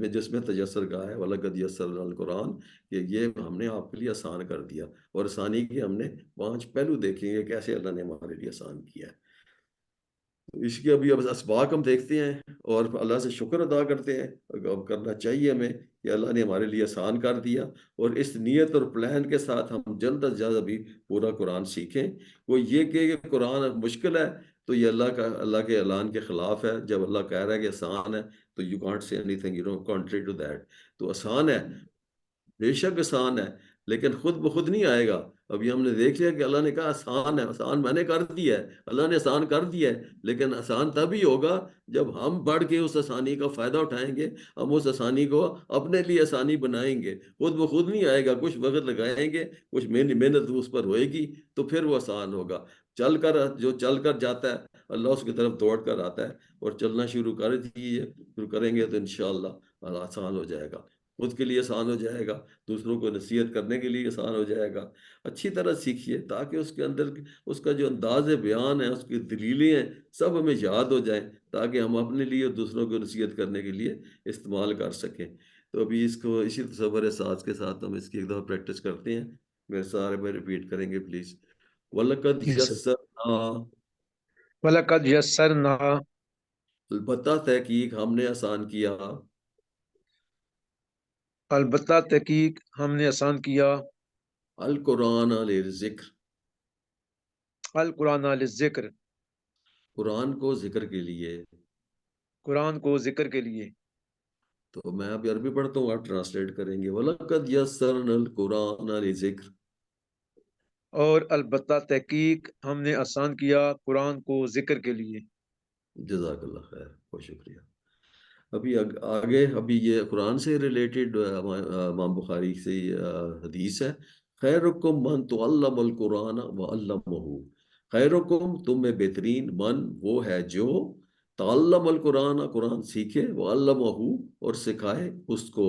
جس میں تیسر کہا ہے وَلَقَدْ يَسَّرْنَا الْقُرْآنَ، کہ یہ ہم نے آپ کے لیے آسان کر دیا۔ اور آسانی کے ہم نے 5 پہلو دیکھیں گے کیسے اللہ نے ہمارے لیے آسان کیا ہے۔ اس کے ابھی اسباق ہم دیکھتے ہیں، اور اللہ سے شکر ادا کرتے ہیں۔ اب کرنا چاہیے ہمیں کہ اللہ نے ہمارے لیے آسان کر دیا، اور اس نیت اور پلان کے ساتھ ہم جلد از جلد ابھی پورا قرآن سیکھیں۔ وہ یہ کہ قرآن مشکل ہے تو یہ اللہ کے اعلان کے خلاف ہے. جب اللہ کہہ رہا ہے کہ آسان ہے تو you can't say anything contrary to that. تو آسان ہے، بے شک آسان ہے، لیکن خود بخود نہیں آئے گا. ابھی ہم نے دیکھ لیا کہ اللہ نے کہا آسان ہے، آسان میں نے کر دیا ہے، اللہ نے آسان کر دیا ہے، لیکن آسان تب ہی ہوگا جب ہم بڑھ کے اس آسانی کا فائدہ اٹھائیں گے، ہم اس آسانی کو اپنے لیے آسانی بنائیں گے. خود بخود نہیں آئے گا، کچھ وقت لگائیں گے، کچھ محنت اس پر ہوئے گی تو پھر وہ آسان ہوگا. جو چل کر جاتا ہے اللہ اس کی طرف دوڑ کر آتا ہے. اور چلنا شروع کر دیجیے، شروع کریں گے تو انشاءاللہ آسان ہو جائے گا. خود کے لیے آسان ہو جائے گا، دوسروں کو نصیحت کرنے کے لیے آسان ہو جائے گا. اچھی طرح سیکھیے تاکہ اس کے اندر اس کا جو انداز بیان ہے، اس کی دلیلیں ہیں، سب ہمیں یاد ہو جائیں، تاکہ ہم اپنے لیے اور دوسروں کو نصیحت کرنے کے لیے استعمال کر سکیں. تو ابھی اس کو اسی تصور ساز کے ساتھ ہم اس کی ایک دفعہ پریکٹس کرتے ہیں. میرے سارے میں ریپیٹ کریں گے پلیز. وَلَقَدْ Yes, sir. يَسَّرْنَا، وَلَقَدْ يَسَّرْنَا، البتہ تحقیق ہم نے آسان کیا، البتہ تحقیق ہم نے آسان کیا، القرآن للذکر، القرآن للذکر، قرآن کو ذکر کے لیے. قرآن کو ذکر کے لیے. تو میں ابھی عربی پڑھتا ہوں، آپ ٹرانسلیٹ کریں گے. وَلَقَدْ يَسَّرْنَا الْقُرْآنَ لِلذِّكْرِ. اور البتہ تحقیق ہم نے آسان کیا قرآن کو ذکر کے لیے. جزاک اللہ خیر، بہت شکریہ. ابھی آگے ابھی یہ قرآن سے ریلیٹڈ امام بخاری سے حدیث ہے. خیرکم من تعلم القرآن وعلمہ، خیرکم تم میں بہترین من وہ ہے جو تعلم القرآن، قرآن سیکھے، وعلمہ اور سکھائے اس کو.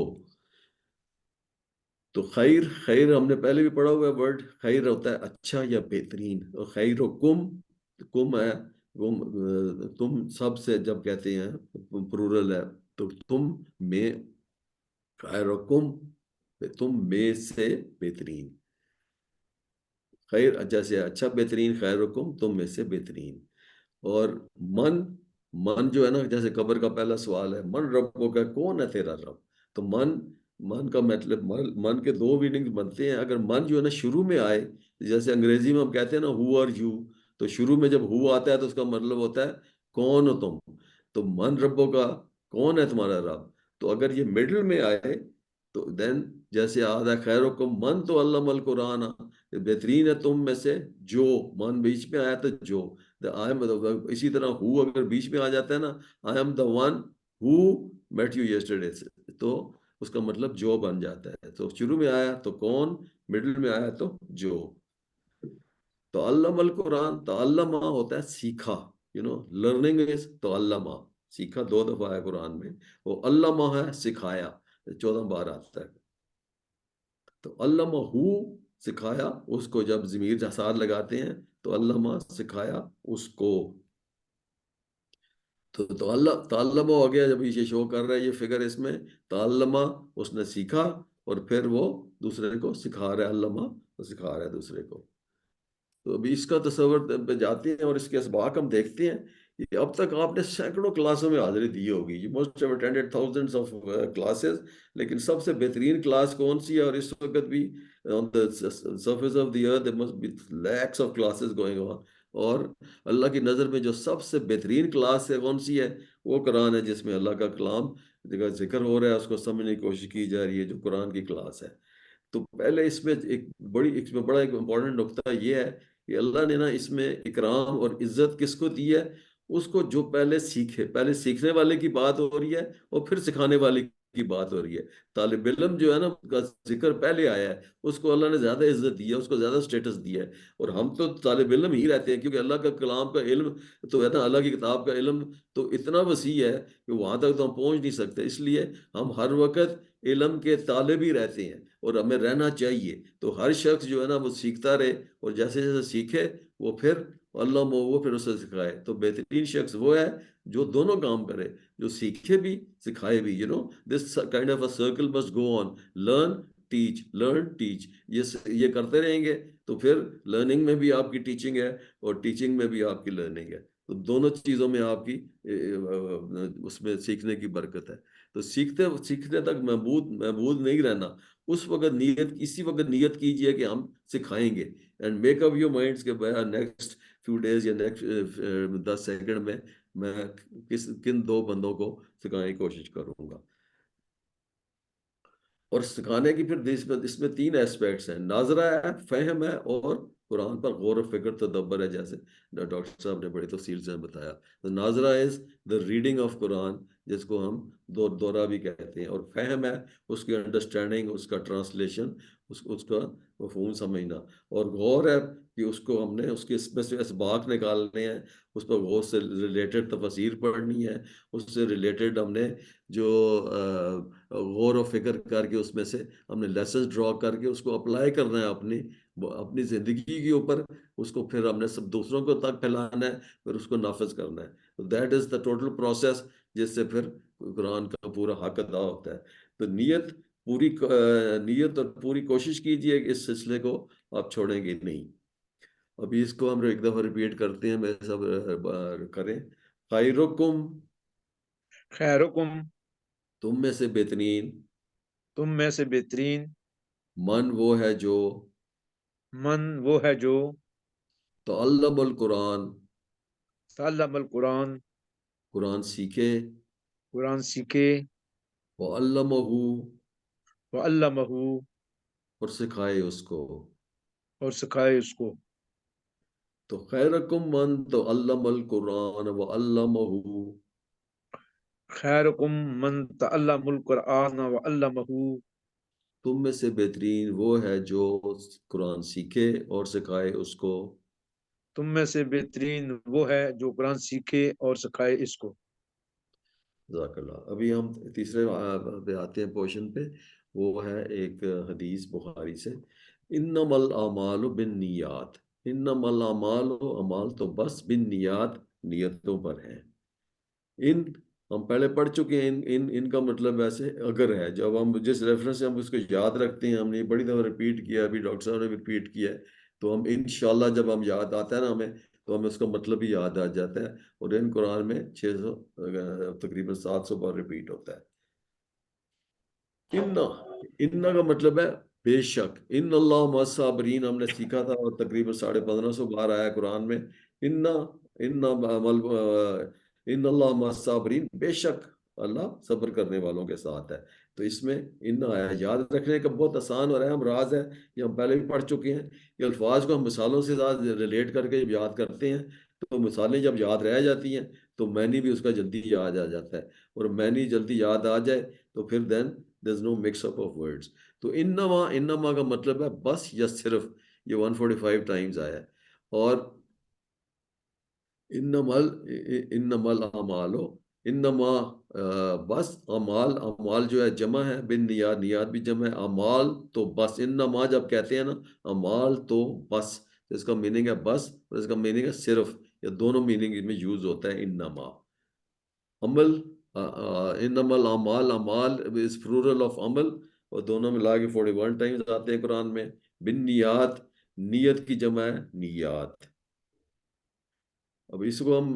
تو خیر، خیر ہم نے پہلے بھی پڑھا ہوا ہے ورڈ. خیر ہوتا ہے اچھا یا بہترین. اور خیر و کم ہے، تم سب سے جب کہتے ہیں پلورل ہے تو تم میں، خیر و تم میں سے بہترین. خیر جیسے اچھا بہترین، خیر و تم میں سے بہترین. اور من، من جو ہے نا، جیسے قبر کا پہلا سوال ہے من ربوں کا، کون ہے تیرا رب. تو من کا مطلب، من کے دو میننگ بنتے ہیں. اگر من جو ہے نا شروع میں آئے، جیسے انگریزی میں ہم کہتے ہیں نا ہو آر یو، تو شروع میں جب ہو آتا ہے تو اس کا مطلب ہوتا ہے کون ہو تم. تو من ربوں کا، کون ہے تمہارا رب. تو اگر یہ مڈل میں آئے تو دین جیسے آدھا خیرکم من تو علم القرآن، بہترین ہے تم میں سے جو، من بیچ میں آیا تو جو. اسی طرح ہو اگر بیچ میں آ جاتا ہے نا، I am the one who met you yesterday, تو اس کا مطلب جو بن جاتا ہے. تو شروع میں آیا تو کون، مڈل میں آیا تو جو. تو علم القرآن، تعلمہ ہوتا ہے سیکھا، لرننگ از تعلمہ، سیکھا 2 دفعہ ہے قرآن میں. وہ علمہ ہے سکھایا، 14 بار آتا ہے. تو علمہ سکھایا اس کو، جب ضمیر جسار لگاتے ہیں تو علمہ سکھایا اس کو. تو اللہ تعلمہ ہو گیا. جب یہ شو کر رہا ہے یہ فگر اس میں، تعلمہ اس نے سیکھا اور پھر وہ دوسرے کو سکھا رہا ہے، علمہ سکھا رہا ہے دوسرے کو. تو ابھی اس کا تصور پہ جاتے ہیں اور اس کے اسباق ہم دیکھتے ہیں کہ اب تک آپ نے سینکڑوں کلاسوں میں حاضری دی ہوگی. You must have attended thousands of classes. لیکن سب سے بہترین کلاس کون سی ہے؟ اور اس وقت بھی on the surface of the earth there must be lakhs of classes going on. اور اللہ کی نظر میں جو سب سے بہترین کلاس ہے کون سی ہے؟ وہ قرآن ہے، جس میں اللہ کا کلام ذکر ہو رہا ہے، اس کو سمجھنے کی کوشش کی جا رہی ہے، جو قرآن کی کلاس ہے. تو پہلے اس میں اس میں بڑا ایک امپورٹنٹ نقطہ یہ ہے کہ اللہ نے نا اس میں اکرام اور عزت کس کو دی ہے؟ اس کو جو پہلے سیکھے. پہلے سیکھنے والے کی بات ہو رہی ہے اور پھر سکھانے والے کی بات ہو رہی ہے. طالب علم جو ہے نا کا ذکر پہلے آیا ہے، اس کو اللہ نے زیادہ عزت دی ہے، اس کو زیادہ سٹیٹس دیا ہے. اور ہم تو طالب علم ہی رہتے ہیں، کیونکہ اللہ کا کلام کا علم تو ہے نا، اللہ کی کتاب کا علم تو اتنا وسیع ہے کہ وہاں تک تو ہم پہنچ نہیں سکتے. اس لیے ہم ہر وقت علم کے طالب ہی رہتے ہیں اور ہمیں رہنا چاہیے. تو ہر شخص جو ہے نا وہ سیکھتا رہے، اور جیسے جیسے سیکھے وہ پھر اللہ وہ پھر اسے سکھائے. تو بہترین شخص وہ ہے جو دونوں کام کرے، جو سیکھے بھی سکھائے بھی. This kind of a circle must go on, learn teach, learn teach. یہ کرتے رہیں گے تو پھر لرننگ میں بھی آپ کی ٹیچنگ ہے اور ٹیچنگ میں بھی آپ کی لرننگ ہے. تو دونوں چیزوں میں آپ کی اس میں سیکھنے کی برکت ہے. تو سیکھنے تک محبود نہیں رہنا. اس وقت اسی وقت نیت کیجئے کہ ہم سکھائیں گے. And make up your minds کہ نیکسٹ فیو ڈیز یا نیکسٹ 10 سیکنڈ میں کن 2 بندوں کو سکھانے کی کوشش کروں گا. اور سکھانے کی پھر اس میں 3 ایسپیکٹس ہیں. ناظرہ ہے، فہم ہے، اور قرآن پر غور و فکر تدبر ہے، جیسے ڈاکٹر صاحب نے بڑی تفصیل سے بتایا. ناظرہ از دا ریڈنگ آف قرآن، جس کو ہم دورہ بھی کہتے ہیں. اور فہم ہے اس کی انڈرسٹینڈنگ، اس کا ٹرانسلیشن، اس کا مفہوم سمجھنا. اور غور ہے کہ اس کو ہم نے اس کے اسباق نکالنے ہیں، اس پر غور سے ریلیٹڈ تفاسیر پڑھنی ہے، اس سے ریلیٹڈ ہم نے جو غور و فکر کر کے اس میں سے ہم نے لیسنز ڈرا کر کے اس کو اپلائی کرنا ہے اپنی زندگی کے اوپر. اس کو پھر ہم نے سب دوسروں کو تک پھیلانا ہے، پھر اس کو نافذ کرنا ہے. That is the total process, جس سے پھر قرآن کا پورا حق ادا ہوتا ہے. تو نیت اور پوری کوشش کیجئے کہ اس سلسلے کو آپ چھوڑیں گے نہیں. ابھی اس کو ہم ایک دفعہ ریپیٹ کرتے ہیں، میں سب کریں. خیرکم، خیرکم، تم میں سے بہترین. تم میں سے بہترین. من وہ ہے جو من وہ ہے جو تعلم القرآن، تعلم القرآن، قرآن سیکھے. قرآن سیکھے. وعلمہ، وعلمہ، اور سکھائے اس کو. اور سکھائے اس کو. تو خیرکم من تعلم القرآن وعلمہ، خیرکم من تعلم القرآن وعلمہ، تم میں سے بہترین وہ ہے جو قرآن سیکھے اور سکھائے اس کو. تم میں سے بہترین وہ ہے جو قرآن سیکھے اور سکھائے اس کو. جزاک اللہ. ابھی ہم تیسرے پہ آتے ہیں پورشن پہ. وہ ہے ایک حدیث بخاری سے. انما الاعمال بالنیات، انما الاعمال، اعمال تو بس بالنیات، نیتوں پر ہے. ان ہم پہلے پڑھ چکے ہیں. ان کا مطلب ویسے اگر ہے، جب ہم جس ریفرنس سے ہم اس کو یاد رکھتے ہیں، ہم نے بڑی دفعہ ریپیٹ کیا، ابھی ڈاکٹر صاحب نے بھی ریپیٹ کیا ہے، تو ہم انشاءاللہ جب ہم یاد آتا ہے نا ہمیں، تو ہمیں اس کا مطلب ہی یاد آ جاتا ہے. اور ان قرآن میں 600 تقریباً 700 بار ریپیٹ ہوتا ہے. ان کا مطلب ہے بے شک. ان اللہ مع الصابرین ہم نے سیکھا تھا، اور تقریباً 1550 بار آیا قرآن میں. ان ان اللہ مع الصابرین، بے شک اللہ صبر کرنے والوں کے ساتھ ہے. تو اس میں ان آیا. یاد رکھنے کا بہت آسان اور اہم راز ہے، یہ ہم پہلے بھی پڑھ چکے ہیں. یہ الفاظ کو ہم مثالوں سے ریلیٹ کر کے جب یاد کرتے ہیں، تو مثالیں جب یاد رہ جاتی ہیں تو معنی بھی اس کا جلدی یاد آ جاتا ہے. اور معنی جلدی یاد آ جائے تو پھر دین there's no mix up of words. تو انما کا مطلب ہے بس یا صرف. یہ 145 ٹائمز آیا ہے. اور انما الاعمال، انما بس. اعمال جو ہے جمع ہے، بن نیات، نیات بھی جمع ہے. اعمال تو بس. انما جب کہتے ہیں نا اعمال تو بس، اس کا میننگ ہے بس، اور اس کا میننگ ہے صرف. یہ دونوں میننگ میں یوز ہوتا ہے انما. عمل، انما الاعمال، اعمال از پلورل آف عمل، اور دونوں ملا کے 41 ٹائمز آتے ہیں قرآن میں. بن نیات، نیت کی جمع ہے نیات. اب اس کو ہم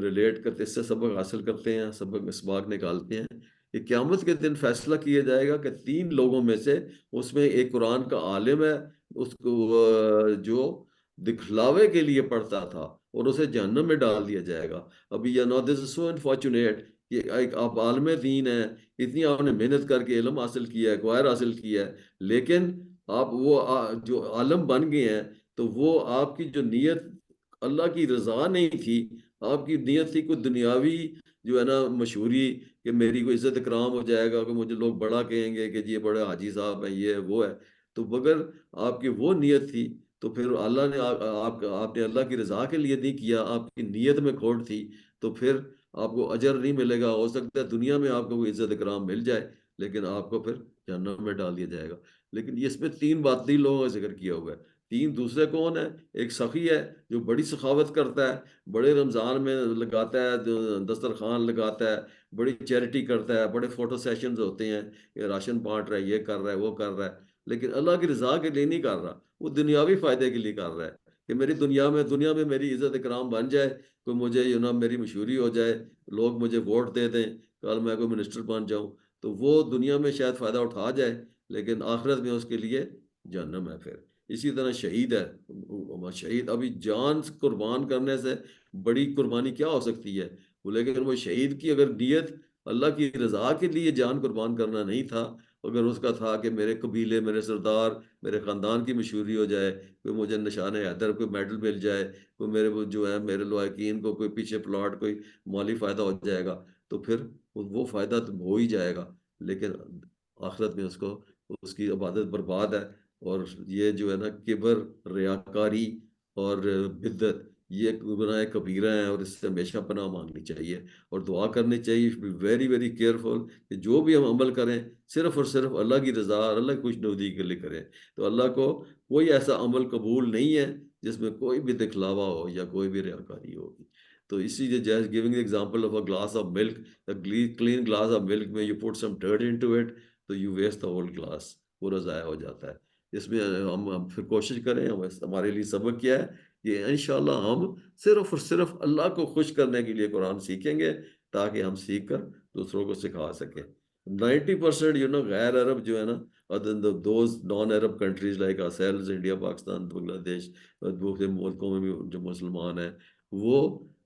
ریلیٹ کرتے، اس سے سبق حاصل کرتے ہیں، اسباق نکالتے ہیں. کہ قیامت کے دن فیصلہ کیا جائے گا کہ 3 لوگوں میں سے، اس میں ایک قرآن کا عالم ہے، اس کو جو دکھلاوے کے لیے پڑھتا تھا، اور اسے جہنم میں ڈال دیا جائے گا. ابھی دس از سو انفارچونیٹ کہ ایک آپ عالم دین ہیں، اتنی آپ نے محنت کر کے علم حاصل کیا ہے، گوہر حاصل کیا ہے، لیکن آپ وہ جو عالم بن گئے ہیں، تو وہ آپ کی جو نیت اللہ کی رضا نہیں تھی. آپ کی نیت تھی کوئی دنیاوی جو ہے نا مشہوری، کہ میری کوئی عزت اکرام ہو جائے گا، کہ مجھے لوگ بڑا کہیں گے کہ یہ بڑے حاجی صاحب ہیں، یہ ہے وہ ہے. تو مگر آپ کی وہ نیت تھی، تو پھر اللہ نے آپ نے اللہ کی رضا کے لیے نہیں کیا، آپ کی نیت میں کھوٹ تھی، تو پھر آپ کو اجر نہیں ملے گا. ہو سکتا ہے دنیا میں آپ کو کوئی عزت اکرام مل جائے، لیکن آپ کو پھر جہنم میں ڈال دیا جائے گا. لیکن اس میں 3 لوگوں کا ذکر کیا ہوا ہے. 3 دوسرے کون ہیں؟ ایک سخی ہے جو بڑی سخاوت کرتا ہے، بڑے رمضان میں لگاتا ہے، دسترخوان لگاتا ہے، بڑی چیریٹی کرتا ہے، بڑے فوٹو سیشنز ہوتے ہیں کہ راشن بانٹ رہا ہے، یہ کر رہا ہے، وہ کر رہا ہے، لیکن اللہ کی رضا کے لیے نہیں کر رہا. وہ دنیاوی فائدے کے لیے کر رہا ہے کہ میری دنیا میں میری عزت اکرام بن جائے، کوئی مجھے میری مشہوری ہو جائے، لوگ مجھے ووٹ دے دیں، کل میں کوئی منسٹر بن جاؤں، تو وہ دنیا میں شاید فائدہ اٹھا جائے، لیکن آخرت میں اس کے لیے جہنم ہے پھر. اسی طرح شہید ہے، شہید ابھی جان قربان کرنے سے بڑی قربانی کیا ہو سکتی ہے وہ، لیکن وہ شہید کی اگر نیت اللہ کی رضا کے لیے جان قربان کرنا نہیں تھا، اگر اس کا تھا کہ میرے قبیلے، میرے سردار، میرے خاندان کی مشہوری ہو جائے، کوئی مجھے نشان حیدر، کوئی میڈل مل جائے، کوئی میرے وہ جو ہے میرے لواحقین کو کوئی پیچھے پلاٹ، کوئی مالی فائدہ ہو جائے گا، تو پھر وہ فائدہ تو ہو ہی جائے گا، لیکن آخرت میں اس کو اس کی عبادت برباد ہے۔ اور یہ جو ہے نا کبر، ریاکاری اور بدت، یہ گناہ کبیرہ ہیں، اور اس سے ہمیشہ پناہ مانگنی چاہیے اور دعا کرنی چاہیے، ویری ویری کیئرفل کہ جو بھی ہم عمل کریں صرف اور صرف اللہ کی رضا اور اللہ کی خوش نودی کے لیے کریں۔ تو اللہ کو کوئی ایسا عمل قبول نہیں ہے جس میں کوئی بھی دکھلاوا ہو یا کوئی بھی ریاکاری ہوگی۔ تو اسی لیے جیسے giving example of a glass of milk, clean glass of milk میں you put some dirt into it, تو you waste the whole glass, پورا ضائع ہو جاتا ہے۔ اس میں ہم پھر کوشش کریں، ہمارے لیے سبق کیا ہے کہ انشاءاللہ ہم صرف اور صرف اللہ کو خوش کرنے کے لیے قرآن سیکھیں گے، تاکہ ہم سیکھ کر دوسروں کو سکھا سکیں۔ 90% غیر عرب جو ہے نا، other than those non-Arab countries like ourselves، India, Pakistan, Bangladesh, دوسرے ملکوں میں بھی جو مسلمان ہیں، وہ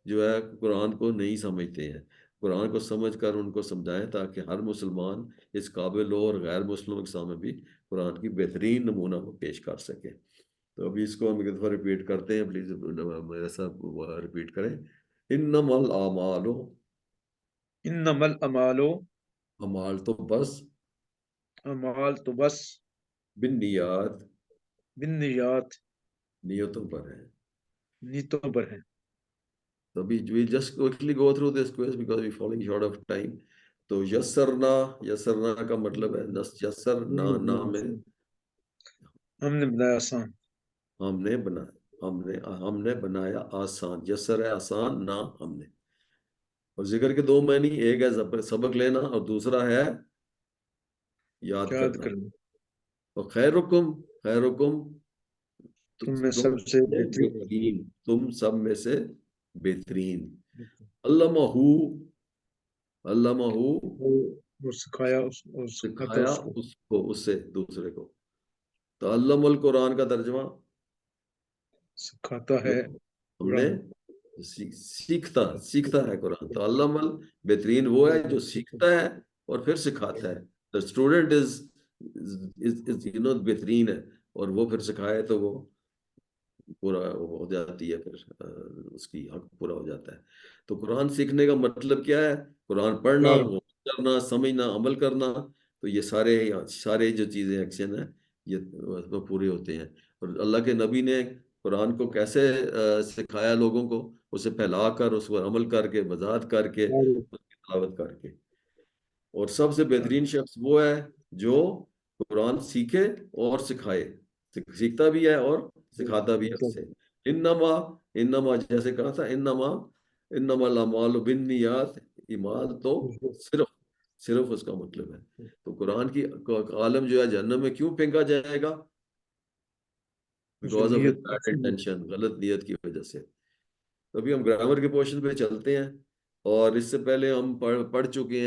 جو ہے قرآن کو نہیں سمجھتے ہیں۔ قرآن کو سمجھ کر ان کو سمجھائیں تاکہ ہر مسلمان اس قابل ہو اور غیر مسلموں کے سامنے بھی قرآن کی بہترین نمونہ کو پیش کر سکے۔ تو ابھی اس کو ہم ایک دفعہ ریپیٹ کرتے ہیں، پلیز میرے ساتھ ریپیٹ کریں۔ انما الاعمال، انما الاعمال، اعمال تو بس، اعمال تو بس، بالنیات، بالنیات، نیتوں پر ہے۔ نیتوں پر ہیں۔ تو ابھی we just quickly go through this quiz because we falling short of time۔ تو یسرنا، یسرنا کا مطلب ہے یسرنا، نام ہے ہم نے بنایا آسان، ہم نے بنایا، ہم نے بنایا آسان، یسر ہے آسان، نہ ہم نے۔ اور ذکر کے دو معنی، ایک ہے سبق لینا اور دوسرا ہے یاد یاد کرنا۔ کرنا۔ اور خیرکم، خیرکم تم میں تم سب سے بہترین، بہترین، تم سب میں سے بہترین۔ علمہ، علمہ اور سکھایا اور سکھاتا سکھایا اس کو، اس کو، اس سے دوسرے کو۔ تعلم القرآن کا ترجمہ سکھاتا جو ہے ہم نے قرآن، سیکھتا، سیکھتا ہے قرآن۔ تعلم بہترین وہ ہے جو سیکھتا ہے اور پھر سکھاتا ہے۔ The student is بہترین ہے، اور وہ پھر سکھائے تو وہ پورا ہو جاتی ہے، پھر اس کی حق پورا ہو جاتا ہے۔ تو قرآن سیکھنے کا مطلب کیا ہے؟ قرآن پڑھنا، قرآن، وہ کرنا، سمجھنا، عمل کرنا۔ تو یہ سارے سارے جو چیزیں ایکشن ہیں یہ اس میں پورے ہوتے ہیں۔ اور اللہ کے نبی نے قرآن کو کیسے سکھایا لوگوں کو؟ اسے پھیلا کر، اس پر عمل کر کے، وضاحت کر کے، اس کی تلاوت کر کے۔ اور سب سے بہترین شخص وہ ہے جو قرآن سیکھے اور سکھائے، سیکھتا بھی ہے اور سکھاتا بھی ہے اس سے۔ انما، انما جیسے کہا تھا، انما، انما الاعمال بالنیات، ایمان تو صرف، صرف اس کا مطلب ہے۔ تو قرآن کی عالم جو ہے جہنم میں کیوں پھینکا جائے گا؟ بیکاز آف نیت، بیڈ انٹینشن، غلط نیت کی وجہ سے۔ تو ابھی ہم گرامر کے پورشن پہ چلتے ہیں، اور اس سے پہلے ہم پڑھ چکے ہیں